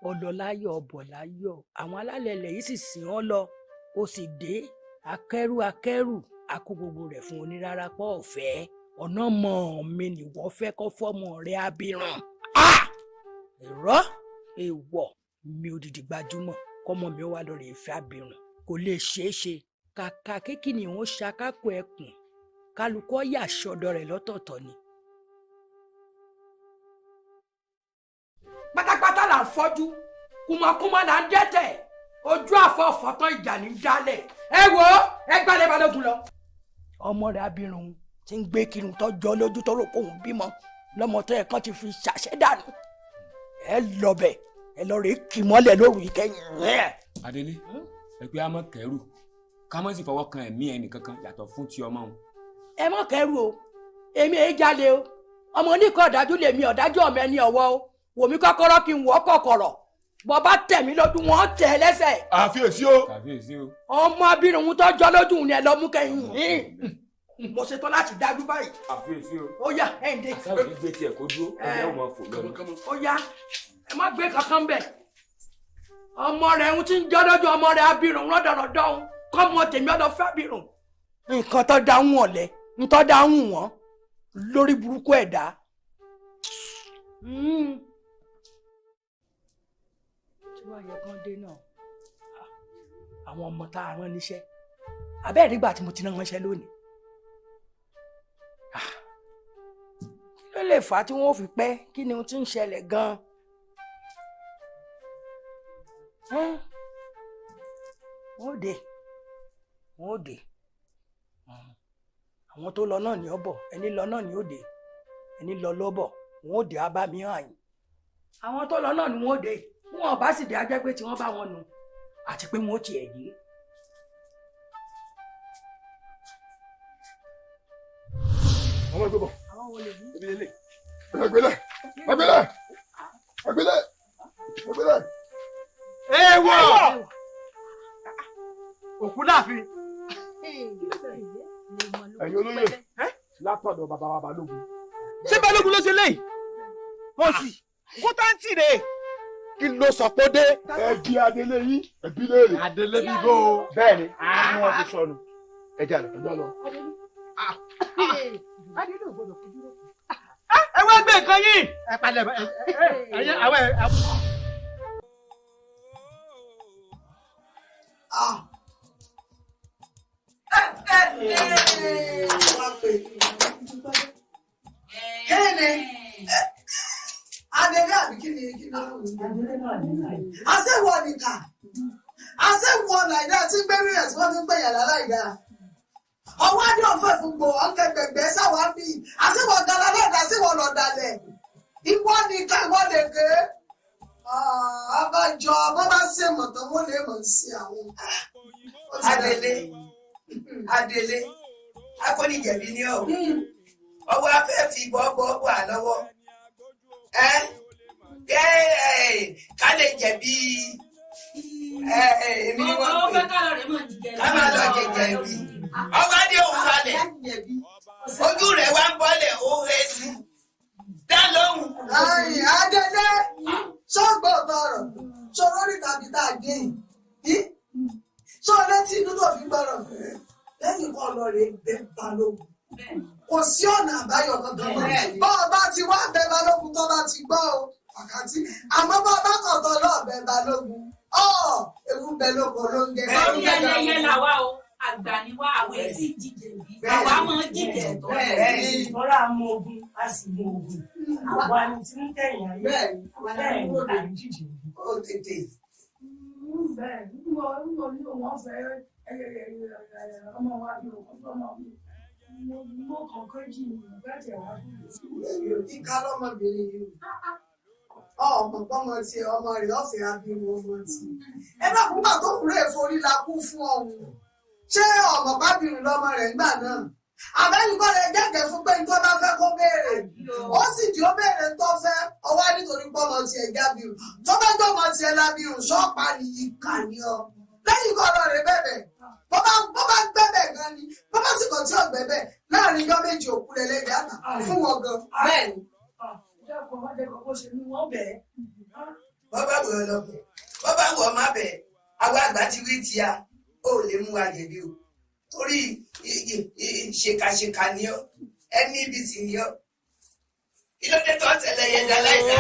ọlọláyọ̀ ọbọláyọ̀ àwọn alálẹ̀ ilẹ̀ yìí sì sìn ọ́ lọ ó sì dé akẹ́rù akó gbogbo rẹ̀ fún onírárá pọ̀ ọ̀fẹ́ ọ̀nà mọ̀ mi nìwọ́ fẹ́ kọ́ fọ́mọ rẹ̀ abirùn ẹ̀rọ èèwọ̀ mi ò dìdì gbajúmọ̀ kọ́mọ mi ó wà lórí ìfẹ́ abirùn kò lè ṣeé ṣe kàkà kékìní òun ṣakákò ẹkùn kálukọ́ yà sọ́dọ̀ rẹ̀ lọ́tọ̀ọ̀tọ̀ ni. pátápátá là ń fọ́jú kùmọ̀kùmọ̀ là ń dẹ́tẹ̀ ojú àfọ̀fọ̀tán ìjà ní dálẹ̀ ẹ wo ẹ gbálẹ̀ balógun lọ. ọmọ rẹ̀ abirùn ti ń gbé kiri tọ́jọ́ lójú tó rò pé òun bímọ lọ́mọ tó yẹ kán ti fi ṣàṣẹ dànù ẹ lọ bẹ̀ ẹ lọ rèé kì mọ́lẹ̀ lóru ìkẹyìn.
Adélé ẹ pé a mọ kẹrù ká mọ sí fọwọ́ kan ẹ̀mí ẹnì kankan yàtọ̀ fún ti ọmọ òun.
ẹ mọ kẹrù o èmi èyí jalè o ọmọ oníkan ọ̀dájú lèmi ọ̀dájú ọmọ ẹni ọ̀wọ́ o wòmí kọ́kọ́rọ́ kí n wọ́ kọ̀kọ̀rọ̀ bọ́ bá tẹ̀ mí lójú wọn tẹ̀ ẹ́ lẹ́sẹ̀.
àfiyèsí o. àfiyèsí o.
ọmọ abirùn tó jọ lójú ni ẹ lọ mú kẹyìn mo ṣetán láti dájú báyìí.
àfiyèsí o.
ó yá ẹ̀ ń dé.
àṣàwọ̀ ní gbé tiẹ̀ kó dúró ọ̀rẹ́ ò máa fò lọ́nà.
ó yá ẹ má gbé kankan bẹ̀ ọmọ rẹ̀ ń ti ń jọ lójú ọmọ rẹ̀ abirùn rọ́dọ̀rọ̀dọ̀ kọ́mọ tèmi ọ̀dọ̀ fẹ́ abirùn nǹkan tó dáhùn ọ̀lẹ́ ntọ́ dáhùn wọn lórí burúkú ẹ̀dá. tí wàá yẹ kán dé náà àwọn ọmọ tá a rán níṣẹ́ abẹ́ẹ̀ nígbà tí mo ti rán ránṣẹ́ lónìí. kí ló lè fà á tí wọ́n fi pẹ́ kí ni ohun tí ń ṣẹlẹ̀ gan-an. wọ́n ò dé àwọn tó lọ náà ní ọ bọ̀ ẹni lọ náà ní òde ẹni lọ lọ́bọ̀ wọn ò dé abá mi hàn yín àwọn tó lọ náà ni wọn ò dé wọn ò bá sì dé ajẹ́ pé tí wọ́n bá wọn nù àti pé wọn ò tiẹ̀ dé.
àwọn ẹgbẹ́ bọ̀
àwọn wo lè ní.
ibi ilé ẹgbẹ́lẹ̀ ẹgbẹ́lẹ̀ ẹgbẹ́lẹ̀ ẹgbẹ́lẹ̀.
èèwọ̀ òkú láàfin.
ẹ̀yin olóyè látọ̀dọ̀ bàbá wa balógun.
ṣé balógun ló ṣe léyìí wọ́n sì kó táǹtì rè kí ló sọ pé dé.
ẹ di adelé yín ẹbí léèrè.
adelé bíbó
bẹ́ẹ̀ ni ni wọ́n ti sọnù ẹja lọ ẹja lọ.
ẹ wá gbé nǹkan yìí. ẹ palẹ̀ ẹyẹ àwọn ẹ.
Kéde adélé àbí kí ni àṣewọ nìkan àṣewọ nàìjíríà tí gbẹmí ẹ tí wọn fi ń gbẹyà láláìdá ọwọ́ adé ọ̀fẹ́ fún gbò ọ̀kẹ́gbẹ̀gbẹ̀ sáwà bí àṣewọ gala lọ́dà àṣewọ lọ́dàlẹ̀ ìwọ nìkan ìwọ lè ké abájọ bọ́ bá ṣe mọ̀tàn wọ́n lè mọ̀ sí àwọn.
Adélé akọ́nìjẹ̀bi ni ọ́ ọwọ́ afẹ́ fi bọ́ àlọ́wọ́ ká lè jẹ̀bi èmi ni wọ́n pè ká máa lọ jẹ̀bi ọwọ́ adé òun kalẹ̀ ojú rẹ̀ wá ń bọ́lẹ̀ ó rẹ̀ sí dá lóhùn.
Adélé sọ́gbọ̀n tọrọ sọ̀rọ̀ ní tàbí tá a gé yìí sọ létí inú tó fi gbọ́rọ̀ lẹ́yìn kan lọ rè bẹ́ẹ̀ balógun kò sí ọ̀nà àbáyọ kankan mọ́ bọ́ ọ bá ti wá bẹ balógun tó bá ti gbọ́ o àkàtì àmọ́ bọ́ ọ bá kàn tán lọ́ọ̀ bẹ balógun ewu bẹ lóko ló ń gẹ.
bẹ́ẹ̀ ni ẹlẹ́yẹ làwa o àgbà ni wá àwọn èsì jíjẹ bí àwa máa jíjẹ tó
bẹ́ẹ̀ ni ìtọ́ra mọ ogun a sì mọ ogun àwa ni tí ń tẹ̀yìn ayé bẹ́ẹ̀ ni à ń jíjẹ bí.
ó tètè.
bẹ́ẹ̀ nígbà ní òun fẹ́ ọmọ wa bí òun fẹ́ ọmọ mi mo kọ̀ọ̀kan jì ní ìgbàjẹ̀ wá.
ìka lọ́mọbìnrin yìí ọmọ pọ́mọ tí ọmọ rẹ̀ ọ̀fẹ́ abirùn ọmọ tí ẹ bá kú bá tó kúrò èforí la kú fún ọ̀hún ṣé ọmọ pábìrún lọ́mọ rẹ̀ ńgbà náà àbẹ́yìnkọ́ rẹ̀ gẹ́gẹ́ fún pé nítorí bá fẹ́ kó béèrè ó sì di ó béèrè tó fẹ́ ọwọ́ nítorí pọ́mọ tiẹ̀ jábìrún tó bá gbọ́mọ tiẹ̀ lábìrún ṣọ́ọ̀pá nìyí kà ní ọ lẹ́yìn kọ́ ọ̀rọ̀ rẹ̀ bẹ̀bẹ̀ bó bá gbẹ́bẹ̀ gan ni bó bá sì kàn tí ò gbẹ́bẹ̀ láàrin ijọ́ méjì òkú rẹ̀ lẹ́gbẹ̀ẹ́ àná fún wọn gan bẹ́ẹ̀ ni.
bọ́bá wọ̀ ọ́ lọ́bẹ̀ bọ́bá wọ̀ ọ́ má bẹ̀ àwọn àgbà ti wí tíya ó lè mú wa jẹ̀bi o torí ṣèkàṣèkà ni ọ́ ẹni ibi sì ni ọ́ kí ló dé tó ọ̀tẹ̀lẹ̀ yẹn dá láìda.